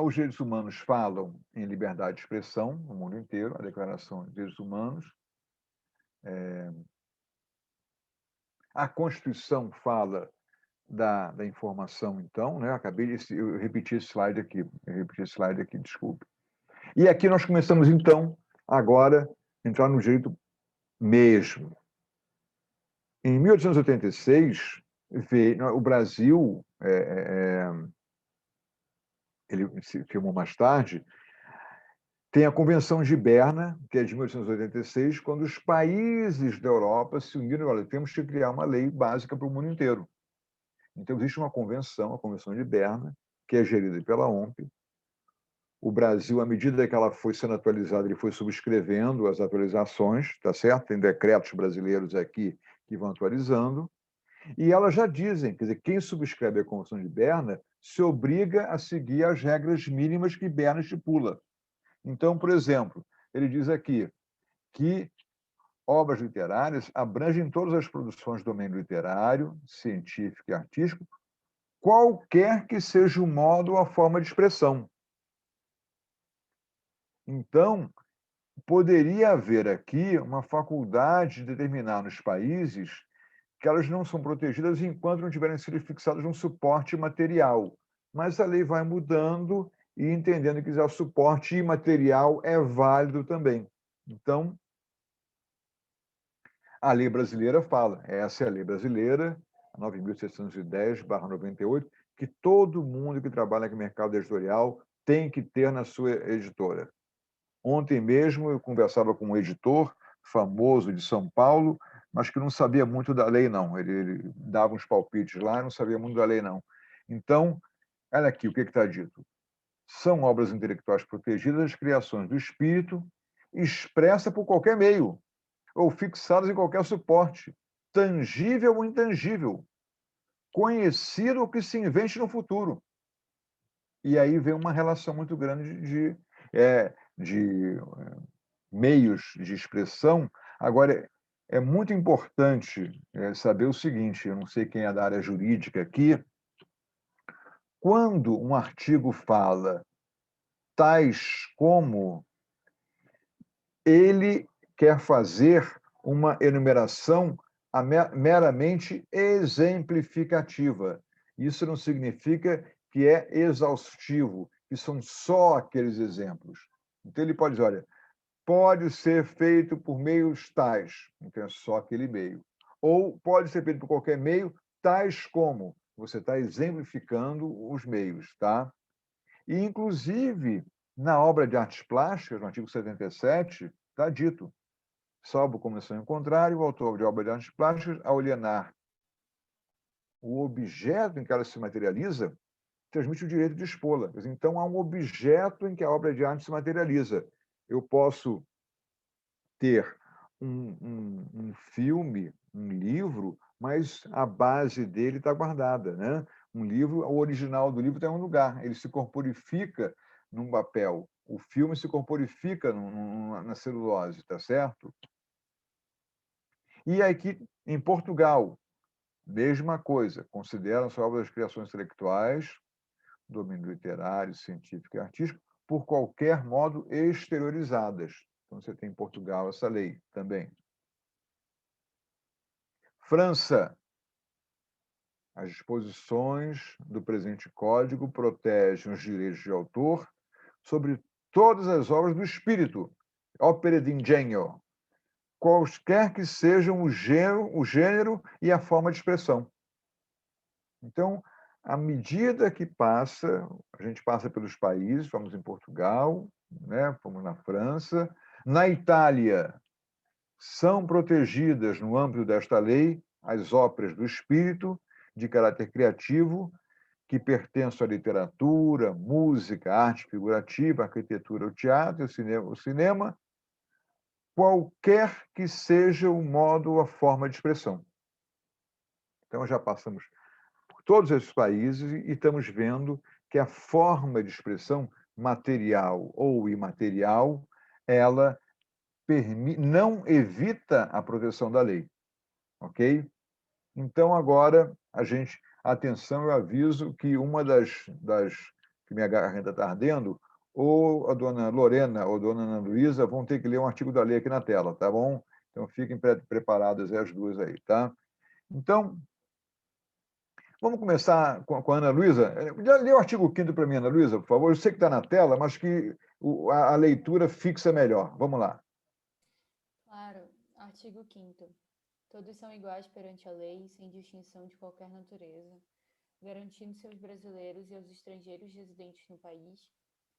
Os direitos humanos falam em liberdade de expressão no mundo inteiro, a Declaração de Direitos Humanos. A Constituição fala da informação, então, né? Eu repeti esse slide aqui, desculpe. E aqui nós começamos, então, agora, a entrar no direito mesmo. Em 1886, o Brasil, ele se firmou mais tarde, tem a Convenção de Berna, que é de 1886, quando os países da Europa se uniram, olha, temos que criar uma lei básica para o mundo inteiro. Então, existe uma convenção, a Convenção de Berna, que é gerida pela OMP. O Brasil, à medida que ela foi sendo atualizada, ele foi subscrevendo as atualizações, tá certo? Tem decretos brasileiros aqui que vão atualizando. E elas já dizem, quer dizer, quem subscreve a Convenção de Berna se obriga a seguir as regras mínimas que Berna estipula. Então, por exemplo, ele diz aqui que obras literárias abrangem todas as produções do domínio literário, científico e artístico, qualquer que seja o modo ou a forma de expressão. Então, poderia haver aqui uma faculdade de determinar nos países que elas não são protegidas enquanto não tiverem sido fixadas num suporte material. Mas a lei vai mudando e entendendo que o suporte imaterial é válido também. Então, a lei brasileira fala, essa é a lei brasileira, 9.610/98, que todo mundo que trabalha no mercado editorial tem que ter na sua editora. Ontem mesmo eu conversava com um editor famoso de São Paulo, mas que não sabia muito da lei, não. Ele dava uns palpites lá e não sabia muito da lei, não. Então, olha aqui o que está dito. São obras intelectuais protegidas, criações do espírito, expressas por qualquer meio, ou fixadas em qualquer suporte, tangível ou intangível, conhecido ou que se invente no futuro. E aí vem uma relação muito grande de meios de expressão. Agora, é muito importante saber o seguinte, eu não sei quem é da área jurídica aqui, quando um artigo fala tais como, ele quer fazer uma enumeração meramente exemplificativa. Isso não significa que é exaustivo, que são só aqueles exemplos. Então, ele pode dizer, olha, pode ser feito por meios tais, então é só aquele meio. Ou pode ser feito por qualquer meio, tais como. Você está exemplificando os meios, tá? E, inclusive, na obra de artes plásticas, no artigo 77, está dito, salvo comissão em contrário, o autor de obra de artes plásticas, ao alienar o objeto em que ela se materializa, transmite o direito de expô-la. Então, há um objeto em que a obra de arte se materializa. Eu posso ter um filme, um livro, mas a base dele está guardada, né? Um livro, o original do livro está em um lugar, ele se corporifica num papel, o filme se corporifica na celulose, tá certo? E aqui, em Portugal, mesma coisa, consideram-se obras de criações intelectuais, domínio literário, científico e artístico, por qualquer modo exteriorizadas. Então, você tem em Portugal essa lei também. França. As disposições do presente Código protegem os direitos de autor sobre todas as obras do espírito, opere d'ingegno, quaisquer que sejam o gênero e a forma de expressão. Então, à medida que passa, a gente passa pelos países, fomos em Portugal, né? Fomos na França, na Itália, são protegidas, no âmbito desta lei, as óperas do espírito, de caráter criativo, que pertencem à literatura, música, arte figurativa, arquitetura, o teatro, o cinema, qualquer que seja o modo ou a forma de expressão. Então, já passamos por todos esses países e estamos vendo que a forma de expressão material ou imaterial, ela não evita a proteção da lei, ok? Então, agora, atenção, eu aviso que uma que minha garganta está ardendo, ou a dona Lorena ou a dona Ana Luísa vão ter que ler um artigo da lei aqui na tela, tá bom? Então, fiquem preparadas as duas aí, tá? Então, vamos começar com a Ana Luísa. Lê o artigo 5º para mim, Ana Luísa, por favor. Eu sei que está na tela, mas que a leitura fixa melhor. Vamos lá. Claro. Artigo 5º. Todos são iguais perante a lei, sem distinção de qualquer natureza, garantindo-se aos brasileiros e aos estrangeiros residentes no país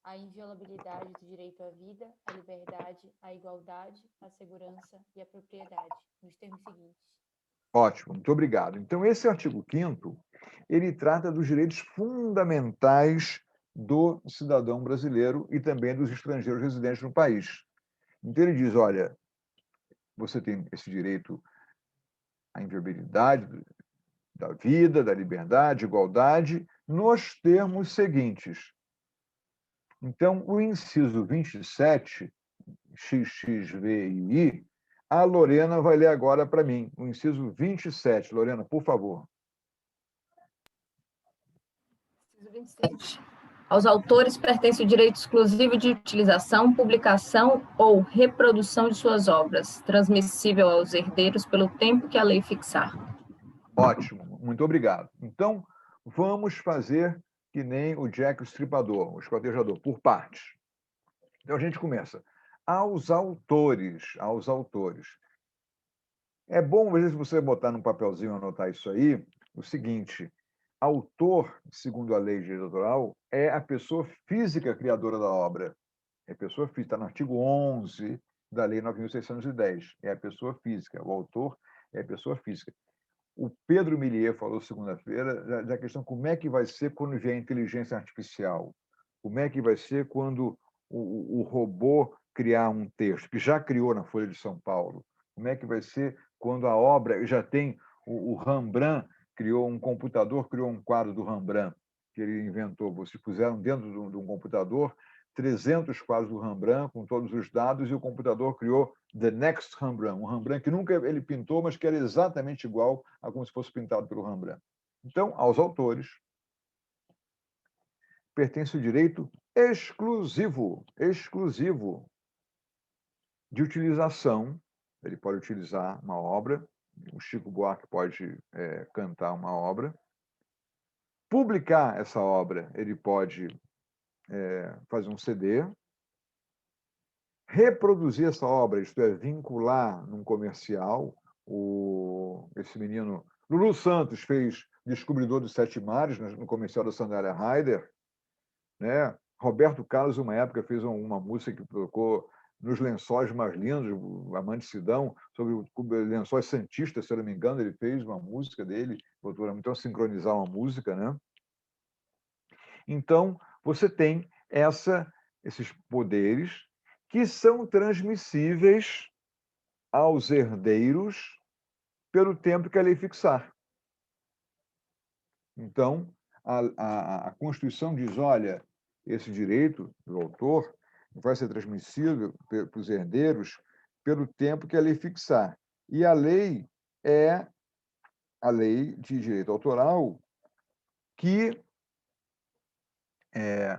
a inviolabilidade do direito à vida, à liberdade, à igualdade, à segurança e à propriedade, nos termos seguintes. Ótimo, muito obrigado. Então, esse artigo 5º, ele trata dos direitos fundamentais do cidadão brasileiro e também dos estrangeiros residentes no país. Então, ele diz, olha, você tem esse direito à inviolabilidade da vida, da liberdade, igualdade, nos termos seguintes. Então, o inciso 27, XXVI, a Lorena vai ler agora para mim. O inciso 27. Lorena, por favor. Inciso 27. Aos autores pertence o direito exclusivo de utilização, publicação ou reprodução de suas obras, transmissível aos herdeiros pelo tempo que a lei fixar. Ótimo, muito obrigado. Então, vamos fazer que nem o Jack o Estripador, o esquartejador, por partes. Então, a gente começa. Aos autores. É bom, às vezes, você botar num papelzinho, anotar isso aí, o seguinte: autor, segundo a lei de direito autoral, é a pessoa física criadora da obra. É a pessoa física, está no artigo 11 da Lei 9.610. É a pessoa física. O autor é a pessoa física. O Pedro Millier falou segunda-feira da questão como é que vai ser quando vier a inteligência artificial. Como é que vai ser quando o robô criar um texto, que já criou na Folha de São Paulo. Como é que vai ser quando a obra já tem o Rembrandt criou um computador, criou um quadro do Rembrandt que ele inventou. Vocês puseram dentro de um computador 300 quadros do Rembrandt com todos os dados e o computador criou The Next Rembrandt, um Rembrandt que nunca ele pintou, mas que era exatamente igual a como se fosse pintado pelo Rembrandt. Então, aos autores pertence o direito exclusivo de utilização. Ele pode utilizar uma obra, o Chico Buarque pode cantar uma obra, publicar essa obra, ele pode fazer um CD, reproduzir essa obra, isto é, vincular num comercial. Esse menino, Lulu Santos, fez Descobridor dos Sete Mares no comercial da Sandália Ryder, né? Roberto Carlos, uma época, fez uma música que tocou Nos Lençóis Mais Lindos, a Mansidão, sobre lençóis santistas, se eu não me engano, ele fez uma música dele, botou então sincronizar uma música, né? Então, você tem esses poderes que são transmissíveis aos herdeiros pelo tempo que a lei fixar. Então, a Constituição diz, olha, esse direito do autor vai ser transmissível para os herdeiros pelo tempo que a lei fixar. E a lei é a lei de direito autoral que...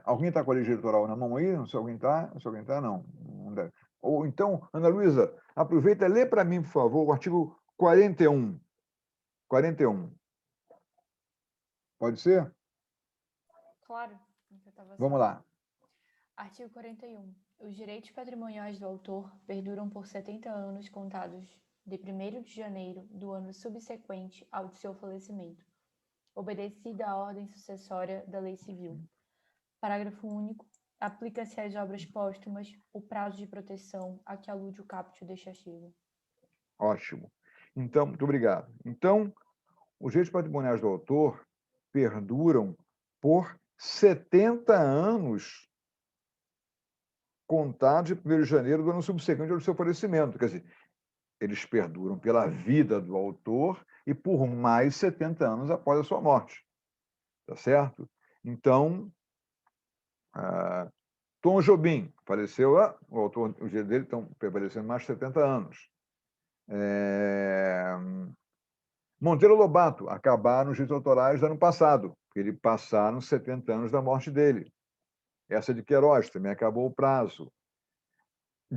alguém está com a lei de direito autoral na mão aí? Se alguém está, não. Ou então, Ana Luísa, aproveita e lê para mim, por favor, o artigo 41. 41. Pode ser? Claro. Vamos lá. Artigo 41. Os direitos patrimoniais do autor perduram por 70 anos contados de 1º de janeiro do ano subsequente ao de seu falecimento, obedecida a ordem sucessória da Lei Civil. Parágrafo único. Aplica-se às obras póstumas o prazo de proteção a que alude o caput deste artigo. Ótimo. Então, muito obrigado. Então, os direitos patrimoniais do autor perduram por 70 anos contados de 1º de janeiro do ano subsequente ao seu falecimento. Quer dizer, eles perduram pela vida do autor e por mais 70 anos após a sua morte. Tá certo? Então, Tom Jobim, faleceu lá, o autor, os direitos dele estão prevalecendo mais de 70 anos. Monteiro Lobato, acabaram os direitos autorais do ano passado, porque ele passaram 70 anos da morte dele. Essa de Queiroz, também acabou o prazo.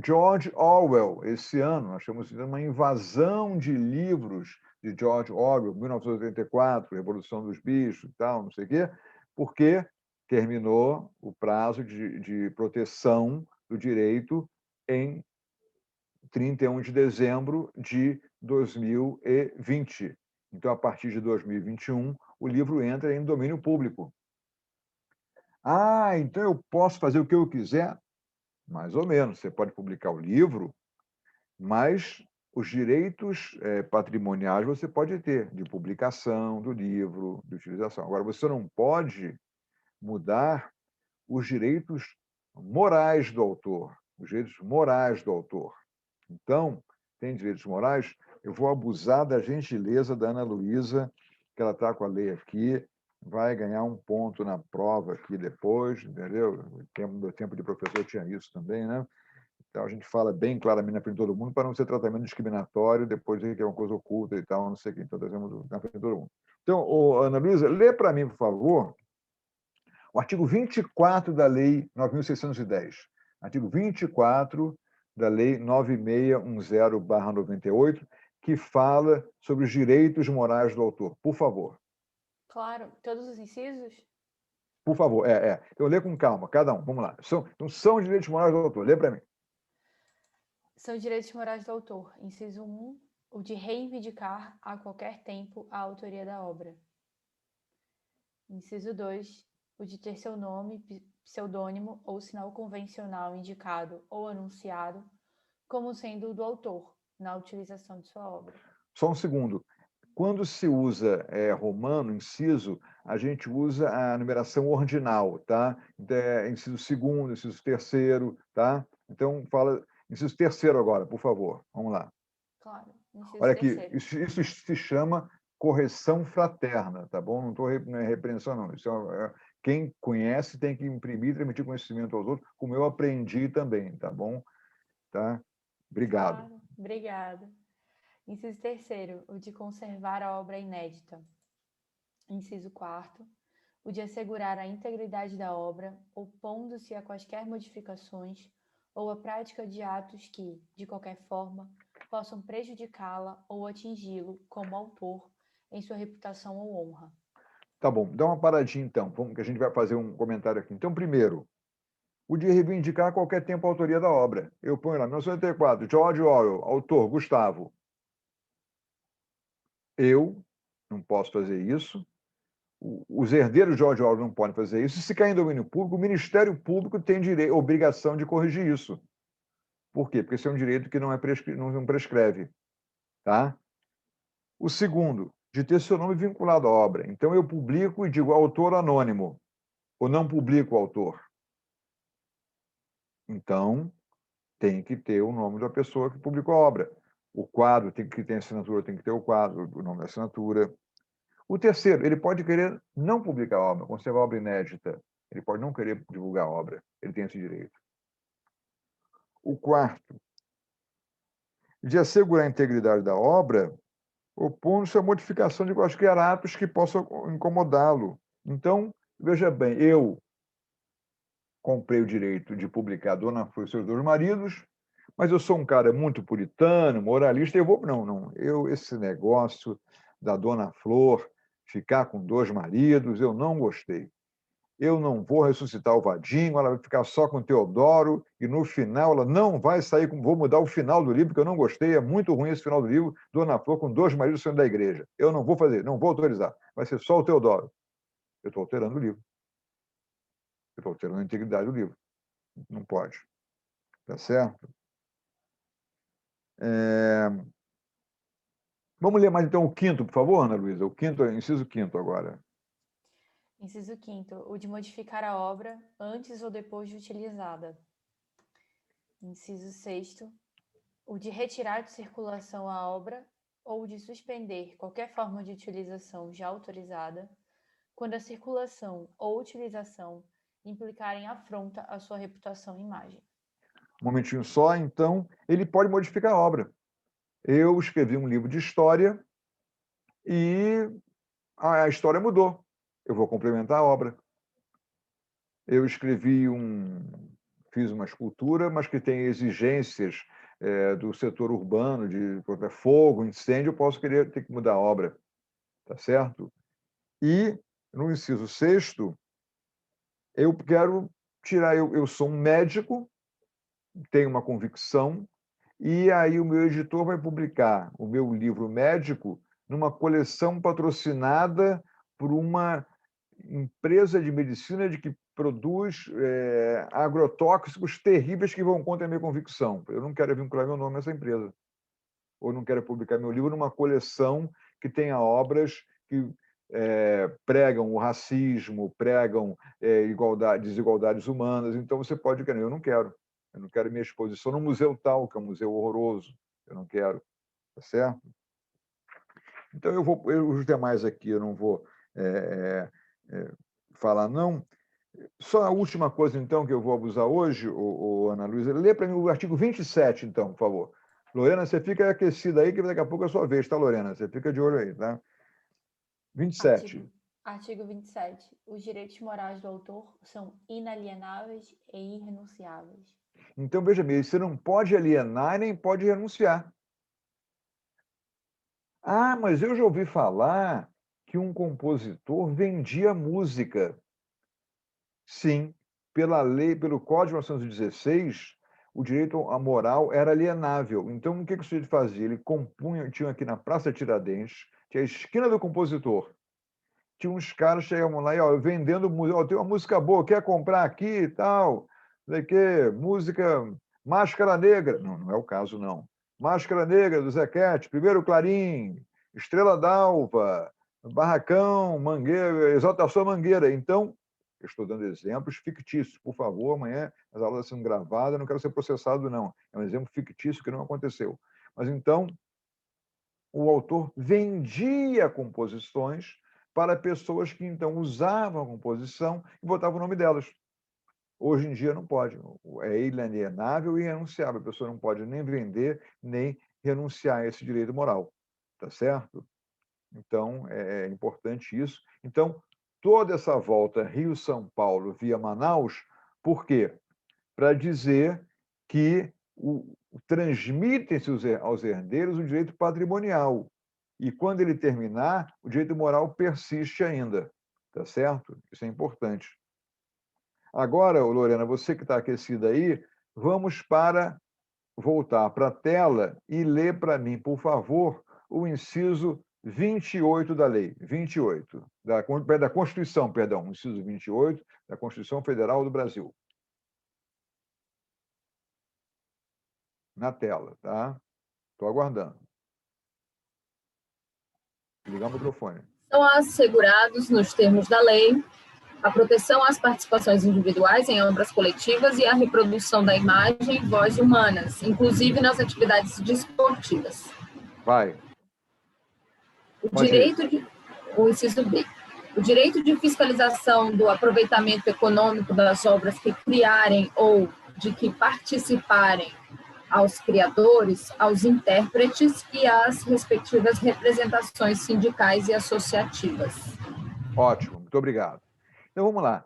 George Orwell, esse ano, nós estamos tendo uma invasão de livros de George Orwell, 1984, Revolução dos Bichos e tal, não sei o quê, porque terminou o prazo de proteção do direito em 31 de dezembro de 2020. Então, a partir de 2021, o livro entra em domínio público. Ah, então eu posso fazer o que eu quiser? Mais ou menos. Você pode publicar o livro, mas os direitos patrimoniais você pode ter, de publicação do livro, de utilização. Agora, você não pode mudar os direitos morais do autor, os direitos morais do autor. Então, tem direitos morais, eu vou abusar da gentileza da Ana Luísa, que ela está com a lei aqui, vai ganhar um ponto na prova aqui depois, entendeu? No meu tempo de professor tinha isso também, né? Então, a gente fala bem claramente na frente de todo mundo para não ser tratamento discriminatório, depois dizer que é uma coisa oculta e tal, não sei o quê. Então, trazemos na frente de todo mundo. Então, Ana Luísa, lê para mim, por favor, o artigo 24 da Lei 9.610. Artigo 24 da Lei 9610/98, que fala sobre os direitos morais do autor. Por favor. Claro, todos os incisos? Por favor, Então, lê com calma, cada um. Vamos lá. São os direitos morais do autor. Lê para mim. São direitos morais do autor. Inciso 1, o de reivindicar a qualquer tempo a autoria da obra. Inciso 2, o de ter seu nome, pseudônimo ou sinal convencional indicado ou anunciado como sendo o do autor na utilização de sua obra. Só um segundo. Quando se usa romano, inciso, a gente usa a numeração ordinal, tá? Então, inciso segundo, inciso terceiro, tá? Então, fala inciso terceiro agora, por favor. Vamos lá. Claro, inciso Olha aqui, terceiro. isso se chama correção fraterna, tá bom? Não estou repreensão, não. Isso quem conhece tem que imprimir e transmitir conhecimento aos outros, como eu aprendi também, tá bom? Tá? Obrigado. Claro, obrigada. Inciso terceiro, o de conservar a obra inédita. Inciso quarto, o de assegurar a integridade da obra, opondo-se a quaisquer modificações ou a prática de atos que, de qualquer forma, possam prejudicá-la ou atingi-lo como autor em sua reputação ou honra. Tá bom, dá uma paradinha então, que a gente vai fazer um comentário aqui. Então, primeiro, o de reivindicar a qualquer tempo a autoria da obra. Eu ponho lá, 1984, George Orwell, autor, Gustavo. Eu não posso fazer isso. Os herdeiros de George Orwell não podem fazer isso. Se cair em domínio público, o Ministério Público tem obrigação de corrigir isso. Por quê? Porque esse é um direito que não prescreve. Tá? O segundo, de ter seu nome vinculado à obra. Então, eu publico e digo autor anônimo, ou não publico o autor. Então, tem que ter o nome da pessoa que publicou a obra. O quadro tem que ter assinatura, tem que ter o quadro, o nome da assinatura. O terceiro, ele pode querer não publicar a obra, conservar a obra inédita. Ele pode não querer divulgar a obra. Ele tem esse direito. O quarto, de assegurar a integridade da obra, opondo-se à modificação de quaisquer atos que possam incomodá-lo. Então, veja bem, eu comprei o direito de publicar Dona Flor e seus dois maridos, mas eu sou um cara muito puritano, moralista, e eu vou... Não. Esse negócio da Dona Flor ficar com dois maridos, eu não gostei. Eu não vou ressuscitar o Vadinho, ela vai ficar só com o Teodoro, e no final ela não vai sair com... Vou mudar o final do livro, porque eu não gostei, é muito ruim esse final do livro, Dona Flor com dois maridos saindo da igreja. Eu não vou fazer, não vou autorizar. Vai ser só o Teodoro. Eu estou alterando o livro. Eu estou alterando a integridade do livro. Não pode. Tá certo? Vamos ler mais então o quinto, por favor, Ana Luísa. O quinto, inciso quinto agora. Inciso quinto, o de modificar a obra antes ou depois de utilizada. Inciso sexto, o de retirar de circulação a obra ou de suspender qualquer forma de utilização já autorizada, quando a circulação ou utilização implicarem afronta à sua reputação e imagem. Um momentinho só, então, ele pode modificar a obra. Eu escrevi um livro de história e a história mudou. Eu vou complementar a obra. Eu fiz uma escultura, mas que tem exigências do setor urbano, de fogo, incêndio, eu posso ter que mudar a obra, tá certo? E, no inciso 6º, eu quero tirar... Eu sou um médico, tenho uma convicção, e aí o meu editor vai publicar o meu livro médico numa coleção patrocinada por uma empresa de medicina que produz agrotóxicos terríveis que vão contra a minha convicção. Eu não quero vincular meu nome a essa empresa. Ou não quero publicar meu livro numa coleção que tenha obras que pregam o racismo, pregam desigualdades humanas. Então, você pode querer. Eu não quero. Eu não quero minha exposição no museu tal, que é um museu horroroso. Eu não quero. Tá certo? Então, os demais aqui eu não vou falar, não. Só a última coisa, então, que eu vou abusar hoje, Ana Luísa, lê para mim o artigo 27, então, por favor. Lorena, você fica aquecida aí, que daqui a pouco é a sua vez, tá, Lorena? Você fica de olho aí, tá? 27. Artigo 27. Os direitos morais do autor são inalienáveis e irrenunciáveis. Então, veja bem, você não pode alienar nem pode renunciar. Ah, mas eu já ouvi falar que um compositor vendia música. Sim, pela lei, pelo Código de 1916, o direito à moral era alienável. Então, o que o sujeito fazia? Ele compunha, tinha aqui na Praça Tiradentes, tinha a esquina do compositor. Tinha uns caras que chegavam lá e, vendendo música, tem uma música boa, quer comprar aqui e tal, não sei o quê, música Máscara Negra. Não, não é o caso, não. Máscara Negra, do Zequete, Primeiro Clarim, Estrela d'Alva, Barracão, Mangueira, Exaltação Mangueira. Então, eu estou dando exemplos fictícios. Por favor, amanhã as aulas estão sendo gravadas, eu não quero ser processado, não. É um exemplo fictício que não aconteceu. Mas, então, o autor vendia composições para pessoas que, então, usavam a composição e botavam o nome delas. Hoje em dia não pode. É inalienável e irrenunciável. A pessoa não pode nem vender, nem renunciar a esse direito moral. Tá certo? Então, é importante isso. Então, toda essa volta Rio-São Paulo via Manaus, por quê? Para dizer que transmitem-se aos herdeiros um direito patrimonial. E, quando ele terminar, o direito moral persiste ainda. Tá certo? Isso é importante. Agora, Lorena, você que está aquecida aí, vamos voltar para a tela e ler para mim, por favor, o inciso 28 da lei. 28. Da Constituição, perdão. Inciso 28 da Constituição Federal do Brasil. Na tela, tá? Estou aguardando. Ligar o microfone. São assegurados, nos termos da lei, a proteção às participações individuais em obras coletivas e a reprodução da imagem e voz humanas, inclusive nas atividades desportivas. Vai. O inciso B. O direito de fiscalização do aproveitamento econômico das obras que criarem ou de que participarem aos criadores, aos intérpretes e às respectivas representações sindicais e associativas. Ótimo, muito obrigado. Então, vamos lá.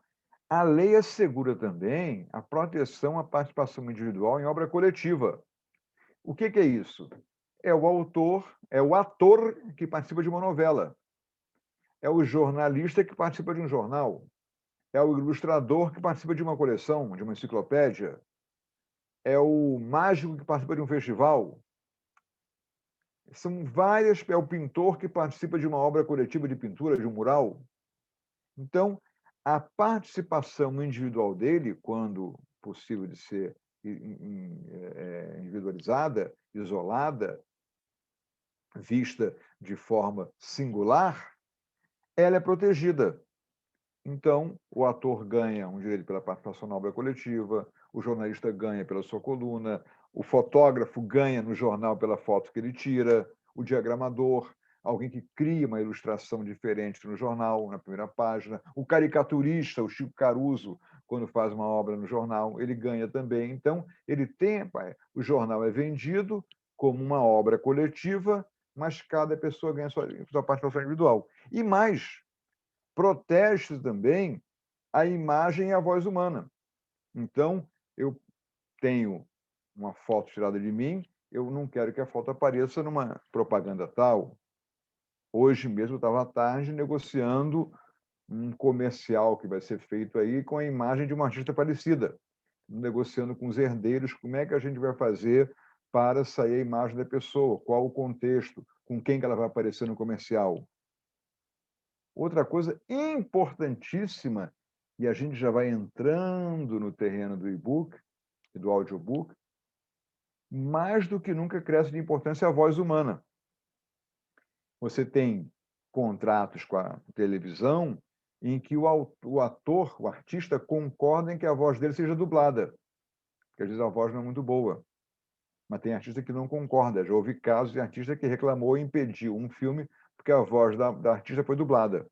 A lei assegura também a proteção à participação individual em obra coletiva. O que é isso? É o ator que participa de uma novela. É o jornalista que participa de um jornal. É o ilustrador que participa de uma coleção, de uma enciclopédia. É o mágico que participa de um festival. São várias. É o pintor que participa de uma obra coletiva de pintura, de um mural. Então, a participação individual dele, quando possível de ser individualizada, isolada, vista de forma singular, ela é protegida. Então, o ator ganha um direito pela participação na obra coletiva, o jornalista ganha pela sua coluna, o fotógrafo ganha no jornal pela foto que ele tira, o diagramador, alguém que cria uma ilustração diferente no jornal, na primeira página, o caricaturista, o Chico Caruso, quando faz uma obra no jornal, ele ganha também. Então, ele tem, o jornal é vendido como uma obra coletiva, mas cada pessoa ganha sua participação individual. E mais, protege também a imagem e a voz humana. Então, eu tenho uma foto tirada de mim, eu não quero que a foto apareça numa propaganda tal. Hoje mesmo eu estava à tarde negociando um comercial que vai ser feito aí com a imagem de uma artista parecida, negociando com os herdeiros como é que a gente vai fazer para sair a imagem da pessoa, qual o contexto, com quem que ela vai aparecer no comercial. Outra coisa importantíssima, e a gente já vai entrando no terreno do e-book e do audiobook, mais do que nunca cresce de importância a voz humana. Você tem contratos com a televisão em que o ator, o artista, concorda em que a voz dele seja dublada, porque às vezes a voz não é muito boa. Mas tem artista que não concorda. Já houve casos de artista que reclamou e impediu um filme porque a voz da artista foi dublada.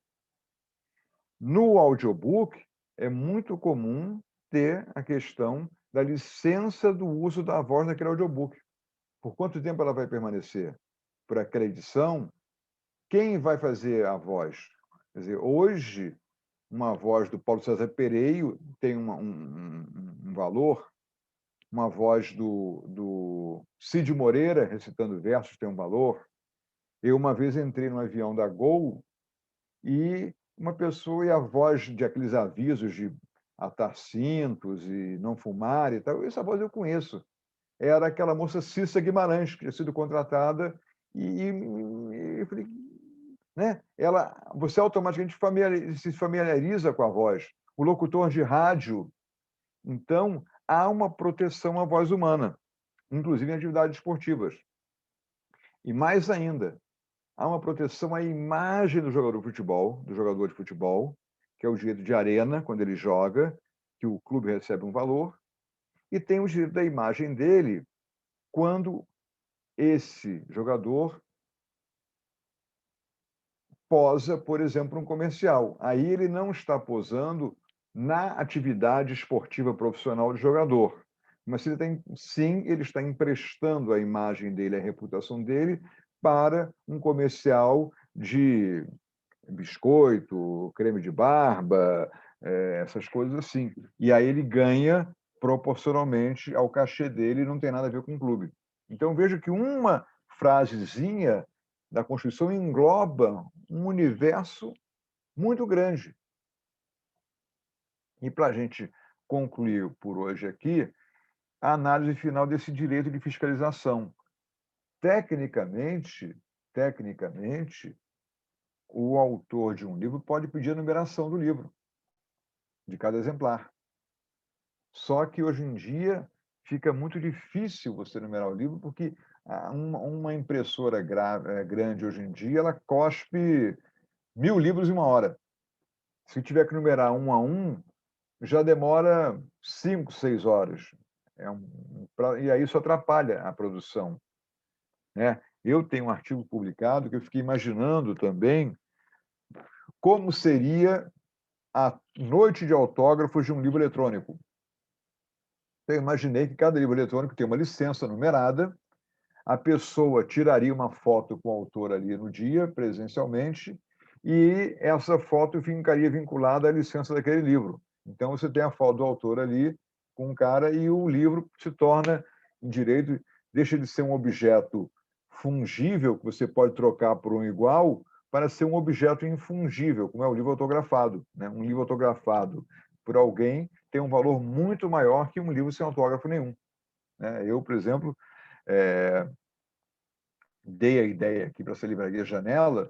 No audiobook, é muito comum ter a questão da licença do uso da voz naquele audiobook. Por quanto tempo ela vai permanecer? Por aquela edição? Quem vai fazer a voz? Quer dizer, hoje, uma voz do Paulo César Pereio tem um valor, uma voz do Cid Moreira recitando versos tem um valor. Eu, uma vez, entrei no avião da Gol e uma pessoa, e a voz de aqueles avisos de atar cintos e não fumar e tal, essa voz eu conheço. Era aquela moça Cissa Guimarães, que tinha sido contratada, e eu falei, né? Você automaticamente se familiariza com a voz. O locutor de rádio. Então, há uma proteção à voz humana, inclusive em atividades esportivas. E mais ainda, há uma proteção à imagem do jogador de futebol, que é o direito de arena, quando ele joga, que o clube recebe um valor, e tem o direito da imagem dele quando esse jogador posa, por exemplo, um comercial. Aí ele não está posando na atividade esportiva profissional do jogador, mas sim, ele está emprestando a imagem dele, a reputação dele, para um comercial de biscoito, creme de barba, essas coisas assim. E aí ele ganha proporcionalmente ao cachê dele, não tem nada a ver com o clube. Então, vejo que uma frasezinha da Constituição engloba um universo muito grande. E para a gente concluir por hoje aqui, a análise final desse direito de fiscalização. Tecnicamente, o autor de um livro pode pedir a numeração do livro, de cada exemplar. Só que hoje em dia fica muito difícil você numerar o livro, porque uma impressora grande hoje em dia, ela cospe 1000 livros em uma hora. Se tiver que numerar um a um, já demora 5, 6 horas. E aí isso atrapalha a produção, né? Eu tenho um artigo publicado que eu fiquei imaginando também como seria a noite de autógrafos de um livro eletrônico. Eu imaginei que cada livro eletrônico tem uma licença numerada, a pessoa tiraria uma foto com o autor ali no dia, presencialmente, e essa foto ficaria vinculada à licença daquele livro. Então, você tem a foto do autor ali com um cara e o livro se torna, em direito, deixa de ser um objeto fungível, que você pode trocar por um igual, para ser um objeto infungível, como é o livro autografado, né? Um livro autografado por alguém tem um valor muito maior que um livro sem autógrafo nenhum. Eu, por exemplo, dei a ideia aqui para essa livraria Janela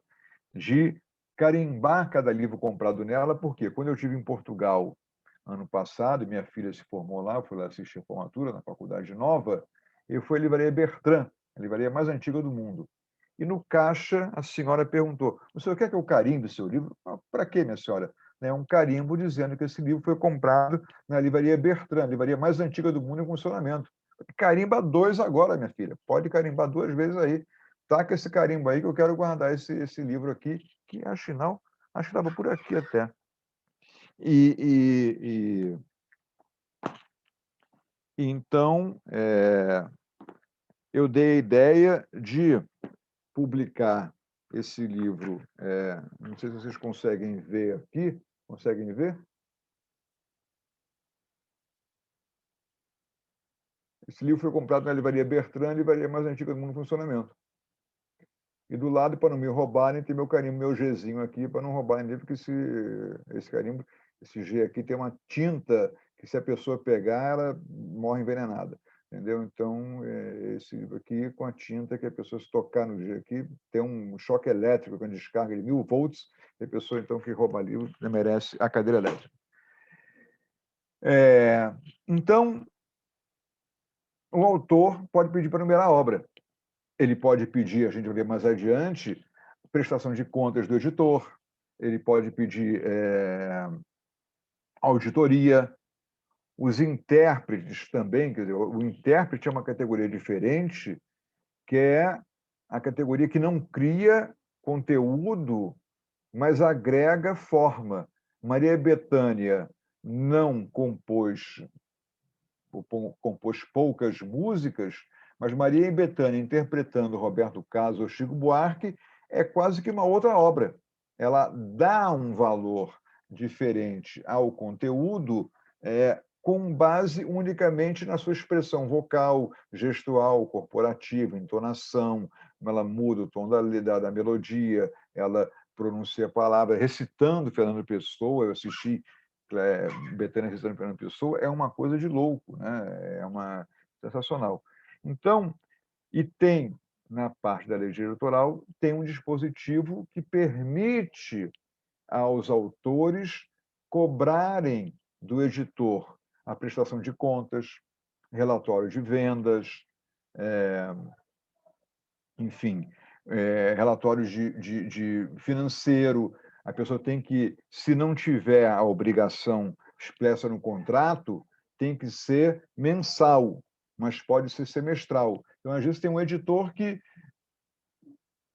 de carimbar cada livro comprado nela, porque quando eu estive em Portugal ano passado, minha filha se formou lá, fui lá assistir a formatura na Faculdade Nova, eu fui à livraria Bertrand, a livraria mais antiga do mundo. E no caixa, a senhora perguntou, o senhor quer que eu carimbe o seu livro? Para quê, minha senhora? É um carimbo dizendo que esse livro foi comprado na livraria Bertrand, a livraria mais antiga do mundo em funcionamento. Carimba 2 agora, minha filha. Pode carimbar 2 vezes aí. Taca esse carimbo aí que eu quero guardar esse livro aqui, que acho que estava por aqui até. Então, eu dei a ideia de publicar esse livro. Não sei se vocês conseguem ver aqui. Conseguem ver? Esse livro foi comprado na livraria Bertrand, livraria mais antiga do mundo em funcionamento. E do lado, para não me roubarem, tem meu carimbo, meu Gzinho aqui, para não roubarem livro, porque esse carimbo, esse G aqui tem uma tinta que, se a pessoa pegar, ela morre envenenada. Entendeu? Então, esse livro aqui, com a tinta, que a pessoa, se tocar no G aqui, tem um choque elétrico, com a descarga de 1000 volts, e a pessoa, então, que rouba livro, merece a cadeira elétrica. Então, o autor pode pedir para numerar a obra. Ele pode pedir, a gente vai ver mais adiante, prestação de contas do editor, ele pode pedir auditoria, os intérpretes também, quer dizer, o intérprete é uma categoria diferente, que é a categoria que não cria conteúdo, mas agrega forma. Maria Bethânia não compôs poucas músicas, mas Maria Bethânia interpretando Roberto Carlos ou Chico Buarque é quase que uma outra obra. Ela dá um valor diferente ao conteúdo, com base unicamente na sua expressão vocal, gestual, corporativa, entonação, ela muda o tom da melodia, ela pronuncia a palavra, recitando Fernando Pessoa. Eu assisti Bethânia recitando Fernando Pessoa, é uma coisa de louco, né? É uma sensacional. Então, e tem, na parte da lei eleitoral, tem um dispositivo que permite aos autores cobrarem do editor a prestação de contas, relatório de vendas, enfim, relatórios de financeiro. A pessoa tem que, se não tiver a obrigação expressa no contrato, tem que ser mensal, mas pode ser semestral. Então, às vezes, tem um editor que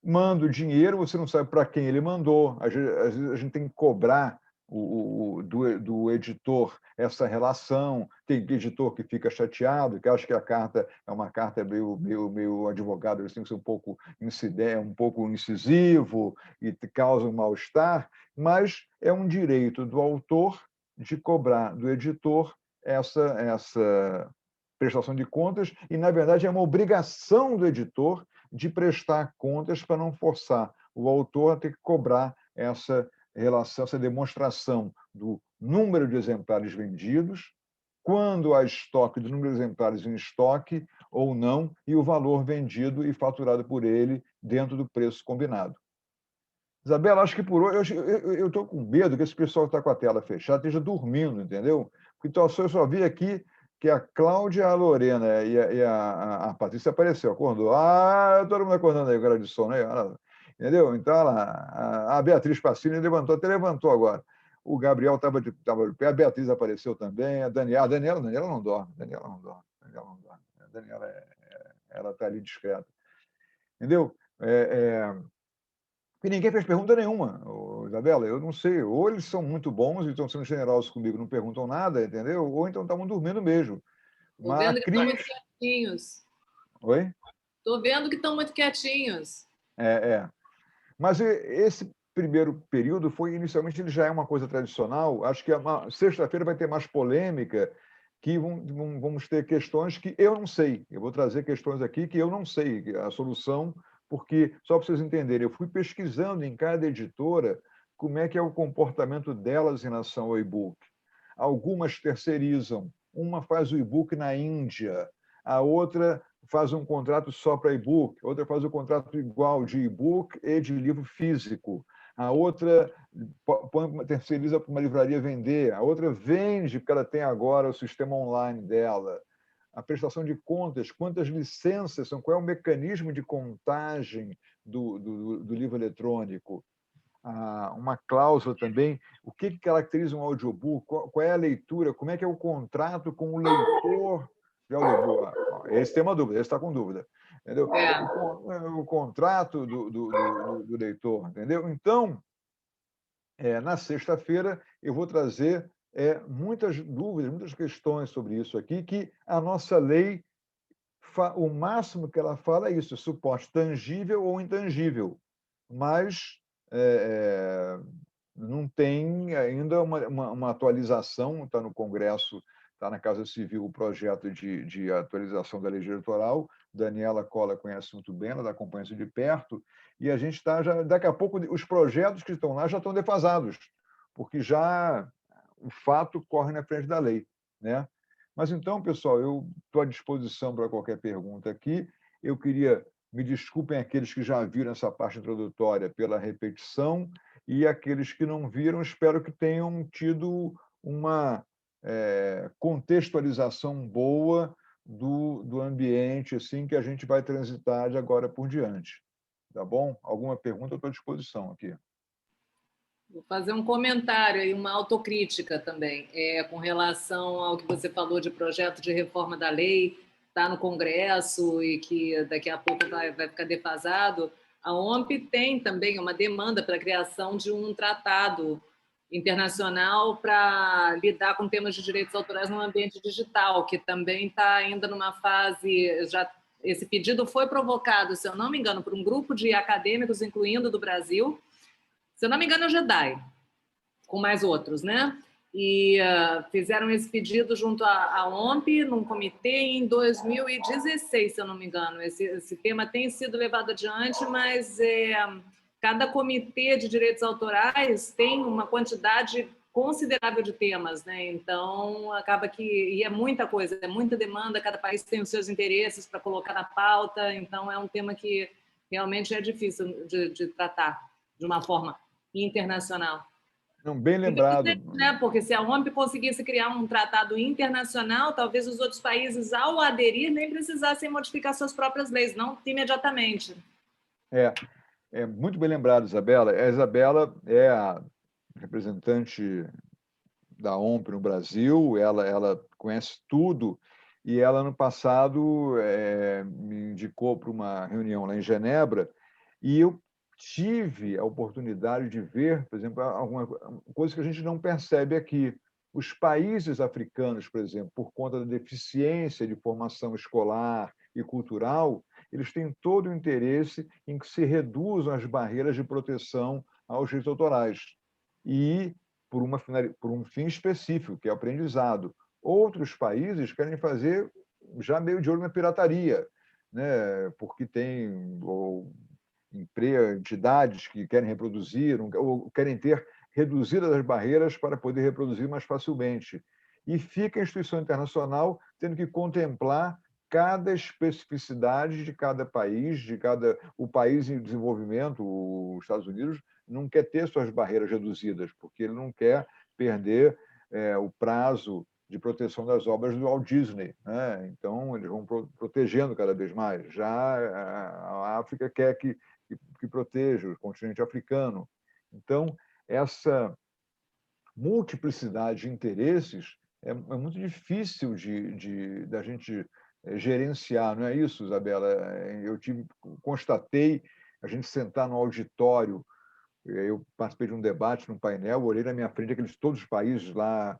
manda o dinheiro, você não sabe para quem ele mandou. Às vezes a gente tem que cobrar do editor essa relação. Tem editor que fica chateado, que acha que a carta é uma carta meio advogado, ele tem que ser um pouco incisivo e causa um mal-estar, mas é um direito do autor de cobrar do editor essa prestação de contas, e, na verdade, é uma obrigação do editor de prestar contas para não forçar o autor a ter que cobrar essa relação, essa demonstração do número de exemplares vendidos, quando há estoque, do número de exemplares em estoque ou não, e o valor vendido e faturado por ele dentro do preço combinado. Isabela, acho que por hoje eu estou com medo que esse pessoal que está com a tela fechada esteja dormindo, entendeu? Então, eu só vi aqui que a Cláudia, a Lorena e a Patrícia apareceu, acordou. Todo mundo acordando aí, cara de sono, aí, entendeu? Então, a Beatriz Passini até levantou agora. O Gabriel estava de pé, a Beatriz apareceu também, a Daniela não dorme, A Daniela ela está ali discreta. Entendeu? E ninguém fez pergunta nenhuma, Isabela. Eu não sei, ou eles são muito bons e estão sendo generosos comigo, não perguntam nada, entendeu? Ou então estavam dormindo mesmo. Estou vendo que estão muito quietinhos. Oi? Estou vendo que estão muito quietinhos. Mas esse primeiro período foi, inicialmente, ele já é uma coisa tradicional. Acho que sexta-feira vai ter mais polêmica, que vamos ter questões que eu não sei. Eu vou trazer questões aqui que eu não sei a solução, porque, só para vocês entenderem, eu fui pesquisando em cada editora como é que é o comportamento delas em relação ao e-book. Algumas terceirizam. Uma faz o e-book na Índia, a outra faz um contrato só para e-book, outra faz o contrato igual de e-book e de livro físico, a outra terceiriza para uma livraria vender, a outra vende porque ela tem agora o sistema online dela. A prestação de contas, quantas licenças são, qual é o mecanismo de contagem do livro eletrônico. Uma cláusula também, o que caracteriza um audiobook, qual é a leitura, como é que é o contrato com o leitor de audiobook. Esse tem uma dúvida, esse está com dúvida. Entendeu? O contrato do leitor. Entendeu? Então, na sexta-feira, eu vou trazer muitas dúvidas, muitas questões sobre isso aqui, que a nossa lei, o máximo que ela fala é isso, suporte tangível ou intangível, mas não tem ainda uma atualização, está no Congresso, está na Casa Civil o projeto de atualização da lei eleitoral. Daniela Cola conhece muito bem, ela acompanha isso de perto, e a gente está já, daqui a pouco, os projetos que estão lá já estão defasados, porque já o fato corre na frente da lei, né? Mas então, pessoal, eu estou à disposição para qualquer pergunta aqui. Eu queria, me desculpem aqueles que já viram essa parte introdutória pela repetição, e aqueles que não viram, espero que tenham tido uma contextualização boa do ambiente assim que a gente vai transitar de agora por diante. Tá bom? Alguma pergunta, eu estou à disposição aqui. Vou fazer um comentário e uma autocrítica também, com relação ao que você falou de projeto de reforma da lei, está no Congresso e que daqui a pouco vai ficar defasado. A OMP tem também uma demanda para a criação de um tratado internacional para lidar com temas de direitos autorais no ambiente digital, que também está ainda numa fase... Esse pedido foi provocado, se eu não me engano, por um grupo de acadêmicos, incluindo do Brasil. Se eu não me engano, é o JEDAI, com mais outros, né? E fizeram esse pedido junto à OMP, num comitê, em 2016, se eu não me engano. Esse tema tem sido levado adiante, mas cada comitê de direitos autorais tem uma quantidade considerável de temas, né? Então, acaba que... E é muita coisa, é muita demanda, cada país tem os seus interesses para colocar na pauta, então é um tema que realmente é difícil de tratar de uma forma internacional. Não, bem lembrado. Né? Porque se a OMP conseguisse criar um tratado internacional, talvez os outros países, ao aderir, nem precisassem modificar suas próprias leis, não imediatamente. É muito bem lembrado, Isabela. A Isabela é a representante da OMP no Brasil, ela conhece tudo, e ela, no passado, me indicou para uma reunião lá em Genebra, e eu tive a oportunidade de ver, por exemplo, alguma coisa que a gente não percebe aqui. Os países africanos, por exemplo, por conta da deficiência de formação escolar e cultural, eles têm todo o interesse em que se reduzam as barreiras de proteção aos direitos autorais. E por um fim específico, que é o aprendizado. Outros países querem fazer já meio de olho na pirataria, né? Porque tem entidades que querem reproduzir, ou querem ter reduzidas as barreiras para poder reproduzir mais facilmente. E fica a instituição internacional tendo que contemplar cada especificidade de cada país, o país em desenvolvimento, os Estados Unidos, não quer ter suas barreiras reduzidas, porque ele não quer perder o prazo de proteção das obras do Walt Disney, né? Então, eles vão protegendo cada vez mais. Já a África quer que proteja o continente africano. Então, essa multiplicidade de interesses é muito difícil da gente gerenciar, não é isso, Isabela? Eu constatei a gente sentar no auditório. Eu participei de um debate num painel, olhei na minha frente todos os países lá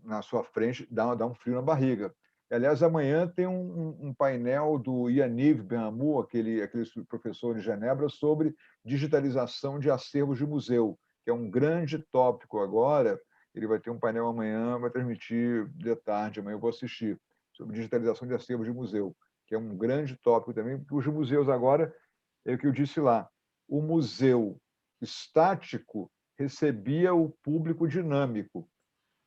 na sua frente, dá um frio na barriga. Aliás, amanhã tem um painel do Yaniv Ben-Amou, aquele professor de Genebra, sobre digitalização de acervos de museu, que é um grande tópico agora. Ele vai ter um painel amanhã, vai transmitir de tarde, amanhã eu vou assistir, sobre digitalização de acervos de museu, que é um grande tópico também, porque os museus agora, é o que eu disse lá, o museu estático recebia o público dinâmico.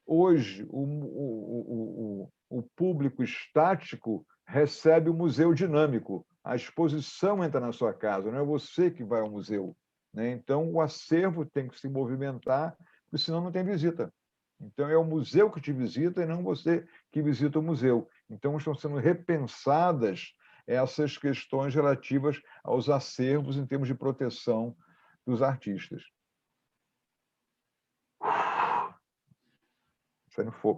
Hoje, o público estático recebe o museu dinâmico. A exposição entra na sua casa, não é você que vai ao museu, né? Então, o acervo tem que se movimentar, porque senão não tem visita. Então, é o museu que te visita e não você que visita o museu. Então, estão sendo repensadas essas questões relativas aos acervos em termos de proteção dos artistas.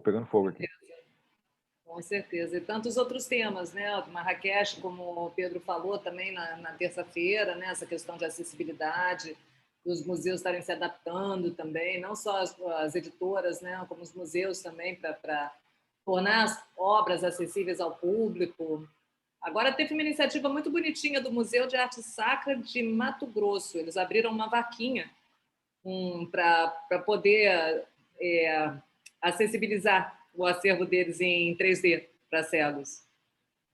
Pegando fogo aqui. Com certeza. E tantos outros temas, né? Marrakech, como o Pedro falou também na terça-feira, né? Essa questão de acessibilidade. dos museus estarem se adaptando também, não só as editoras, né, como os museus também, para tornar as obras acessíveis ao público. Agora teve uma iniciativa muito bonitinha do Museu de Arte Sacra de Mato Grosso. Eles abriram uma vaquinha para poder acessibilizar o acervo deles em 3D para cegos.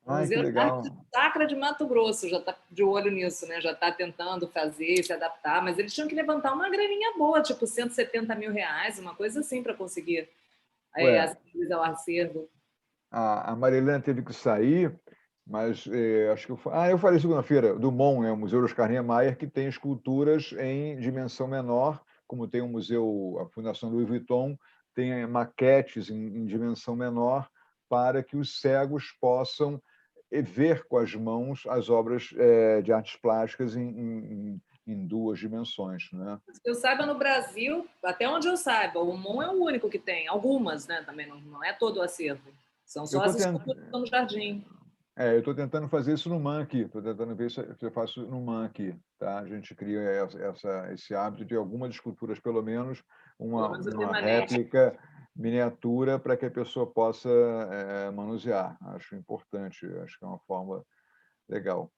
O Ai, que Museu de legal. Arte Sacra de Mato Grosso já está de olho nisso, né? Já está tentando fazer, se adaptar, mas eles tinham que levantar uma graninha boa, tipo R$170 mil, uma coisa assim, para conseguir Ué, acessibilizar o acervo. a Marilena teve que sair, mas acho que eu falei segunda-feira do MON, né, o Museu Oscar Niemeyer, que tem esculturas em dimensão menor, como tem o museu, a Fundação Louis Vuitton, tem maquetes em dimensão menor para que os cegos possam ver com as mãos as obras de artes plásticas em 2 dimensões, né? Eu saiba, no Brasil, até onde eu saiba, o MON é o único que tem. Algumas, né? Também não é todo o acervo. São só as esculturas que estão no jardim. Eu estou tentando fazer isso no MAN aqui. Estou tentando ver se eu faço no MAN aqui. Tá? A gente cria esse hábito de algumas esculturas, pelo menos, uma réplica miniatura para que a pessoa possa manusear. Acho importante, acho que é uma forma legal.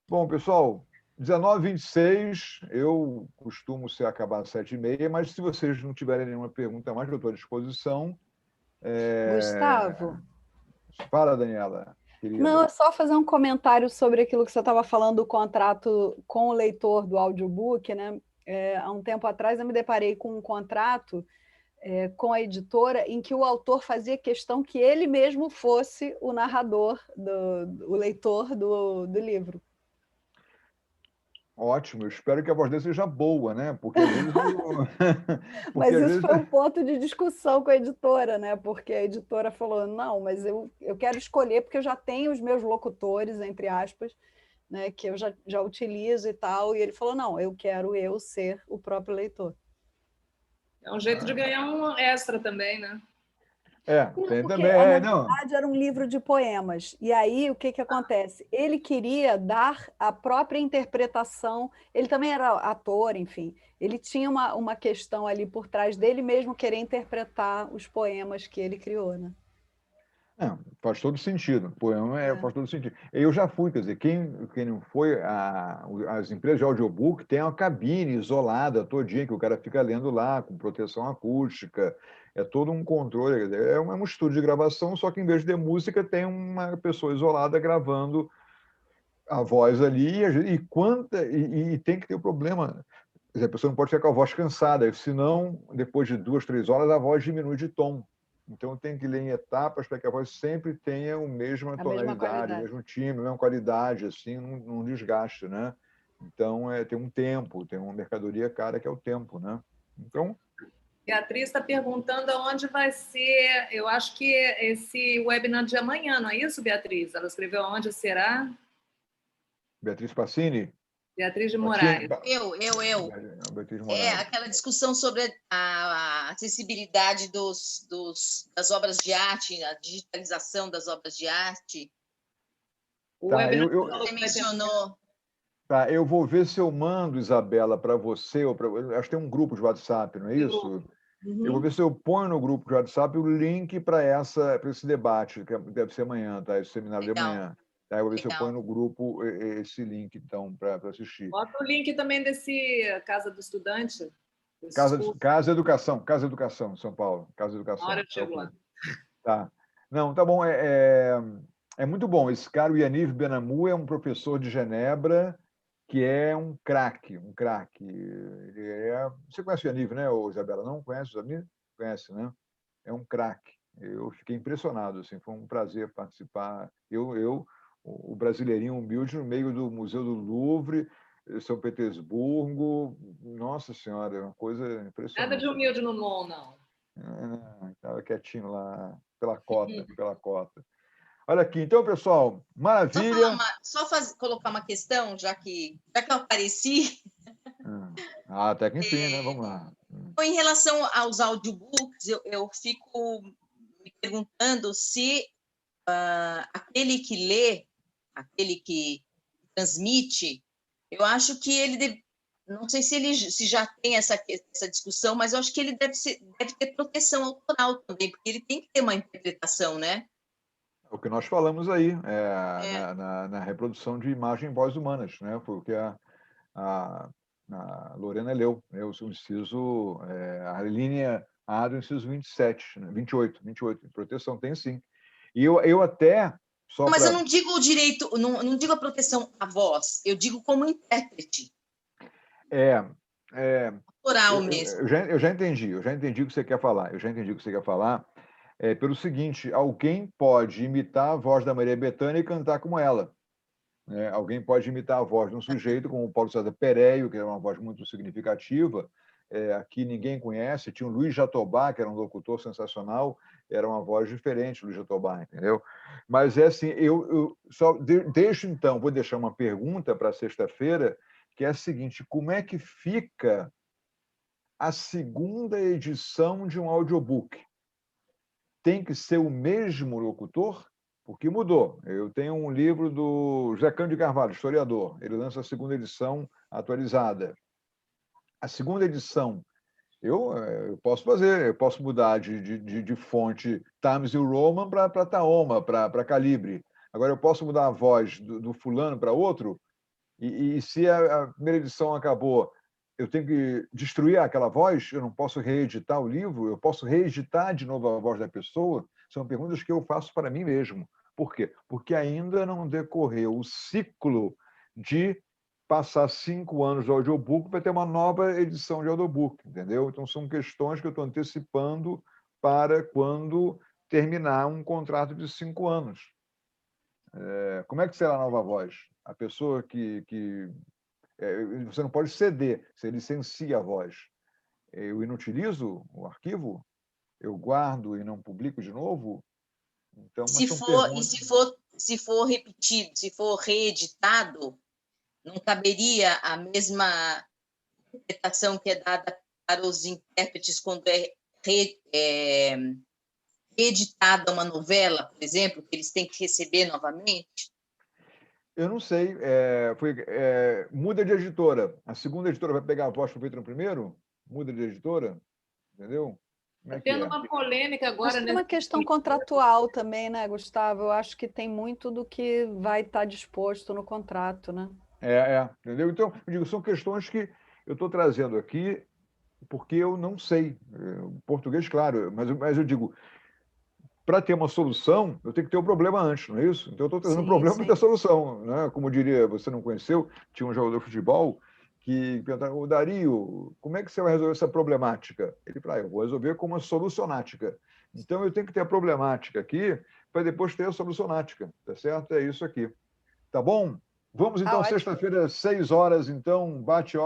Bom, pessoal, 19h26, eu costumo acabar às 7h30, mas se vocês não tiverem nenhuma pergunta mais, eu estou à disposição. Gustavo. Fala, Daniela. Querida. Não, é só fazer um comentário sobre aquilo que você estava falando do contrato com o leitor do audiobook, né? Há um tempo atrás eu me deparei com um contrato com a editora em que o autor fazia questão que ele mesmo fosse o narrador, o leitor do livro. Ótimo, eu espero que a voz dele seja boa, né? Porque às vezes. Mas isso foi um ponto de discussão com a editora, né? Porque a editora falou: não, mas eu quero escolher, porque eu já tenho os meus locutores, entre aspas, né? Que eu já utilizo e tal. E ele falou: não, eu quero ser o próprio leitor. É um jeito de ganhar um extra também, né? Tem porque, também. na verdade, era um livro de poemas. E aí, o que acontece? Ele queria dar a própria interpretação. Ele também era ator, enfim. Ele tinha uma questão ali por trás dele mesmo querer interpretar os poemas que ele criou, né? Faz todo sentido. Poema faz todo sentido. Eu já fui, quer dizer, quem não foi, as empresas de audiobook têm uma cabine isolada todinha, que o cara fica lendo lá, com proteção acústica, é todo um controle. Quer dizer, é um estúdio de gravação, só que em vez de música, tem uma pessoa isolada gravando a voz ali, e tem que ter o problema. Quer dizer, a pessoa não pode ficar com a voz cansada, senão, depois de 2, 3 horas, a voz diminui de tom. Então, tem que ler em etapas para que a voz sempre tenha a mesma tonalidade, o mesmo timbre, a mesma qualidade, assim, não desgaste, né? Então, tem um tempo, tem uma mercadoria cara que é o tempo, né? Então... Beatriz está perguntando aonde vai ser, eu acho que esse webinar de amanhã, não é isso, Beatriz? Ela escreveu aonde será? Beatriz Passini? Beatriz de Moraes. Eu. Beatriz Moraes. Aquela discussão sobre a acessibilidade das obras de arte, a digitalização das obras de arte. Você mencionou. Tá, eu vou ver se eu mando, Isabela, para você, acho que tem um grupo de WhatsApp, não é isso? Uhum. Eu vou ver se eu ponho no grupo de WhatsApp o link para esse debate, que deve ser amanhã, tá? Esse seminário de amanhã. Tá, eu vou ver se eu ponho no grupo esse link, então, para assistir. Bota o link também desse Casa do Estudante. Casa Educação, São Paulo. Casa Educação. A hora chegou lá. Tá. Não, tá bom. É muito bom. Esse cara, o Yaniv Benamou, é um professor de Genebra que é um craque. Você conhece o Yaniv, né, Isabela? Não conhece o Yaniv? Conhece, né? É um craque. Eu fiquei impressionado, assim, foi um prazer participar. O brasileirinho humilde no meio do Museu do Louvre, São Petersburgo, nossa senhora, é uma coisa impressionante. Nada de humilde no MON, não. Estava quietinho lá, pela cota. Olha aqui, então, pessoal, maravilha. Só colocar uma questão, já que eu apareci. Até que enfim, né? Vamos lá. Em relação aos audiobooks, eu fico me perguntando se aquele que lê, aquele que transmite, eu acho que ele não sei se já tem essa discussão, mas eu acho que ele deve ter proteção autoral também, porque ele tem que ter uma interpretação, né? O que nós falamos aí, na reprodução de imagem e voz humanas, né? Foi o que a Lorena leu, né? O inciso, a linha A do inciso 27, né? 28. Proteção tem sim. E eu até... Mas eu não digo o direito, não digo a proteção à voz, eu digo como intérprete. Oral mesmo. Eu já entendi o que você quer falar. Pelo seguinte, alguém pode imitar a voz da Maria Bethânia e cantar como ela. Né? Alguém pode imitar a voz de um sujeito como o Paulo César Pereio, que é uma voz muito significativa, aqui ninguém conhece. Tinha o Luiz Jatobá, que era um locutor sensacional, era uma voz diferente, Luiz Jatobá, entendeu? Mas é assim, eu só deixo então, vou deixar uma pergunta para sexta-feira, que é a seguinte: como é que fica a segunda edição de um audiobook? Tem que ser o mesmo locutor? Porque mudou. Eu tenho um livro do José Cândido de Carvalho, historiador. Ele lança a segunda edição atualizada. A segunda edição, eu posso fazer, eu posso mudar de fonte Times New Roman para Taoma, para Calibre. Agora, eu posso mudar a voz do fulano para outro, e se a primeira edição acabou, eu tenho que destruir aquela voz, eu não posso reeditar o livro, eu posso reeditar de novo a voz da pessoa? São perguntas que eu faço para mim mesmo. Por quê? Porque ainda não decorreu o ciclo de passar 5 anos de audiobook para ter uma nova edição de audiobook, entendeu? Então, são questões que eu estou antecipando para quando terminar um contrato de 5 anos. Como é que será a nova voz? A pessoa você não pode ceder, você licencia a voz. Eu inutilizo o arquivo? Eu guardo e não publico de novo? Então, se for repetido, se for reeditado, não caberia a mesma interpretação que é dada para os intérpretes quando é reeditada uma novela, por exemplo, que eles têm que receber novamente? Eu não sei. Muda de editora. A segunda editora vai pegar a voz que foi feita no primeiro? Muda de editora? Entendeu? Está tendo uma polêmica agora. Mas tem uma questão contratual também, né, Gustavo? Eu acho que tem muito do que vai estar disposto no contrato, né? Entendeu? Então, eu digo, são questões que eu estou trazendo aqui porque eu não sei. Português, claro, mas eu digo, para ter uma solução, eu tenho que ter o problema antes, não é isso? Então, eu estou trazendo um problema para ter solução. Né? Como diria, você não conheceu, tinha um jogador de futebol que perguntava: o Dario, como é que você vai resolver essa problemática? Ele falou: eu vou resolver com uma solucionática. Então, eu tenho que ter a problemática aqui para depois ter a solucionática, tá certo? É isso aqui. Tá bom? Vamos, então, sexta-feira, 6 horas, então, bate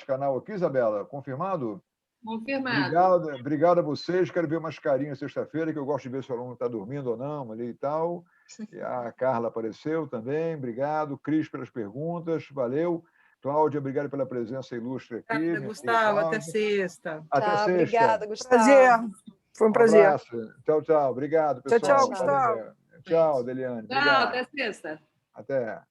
canal aqui, Isabela? Confirmado? Confirmado. Obrigado a vocês. Quero ver umas carinhas sexta-feira, que eu gosto de ver se o aluno está dormindo ou não ali e tal. E a Carla apareceu também. Obrigado. Cris, pelas perguntas. Valeu. Cláudia, obrigado pela presença ilustre aqui. Obrigada, Gustavo. Até sexta. Até sexta. Obrigada, Gustavo. Prazer. Foi um prazer. Abraço. Tchau, tchau. Obrigado, pessoal. Tchau, Gustavo. Tchau, Deliane. Tchau, até sexta. Até.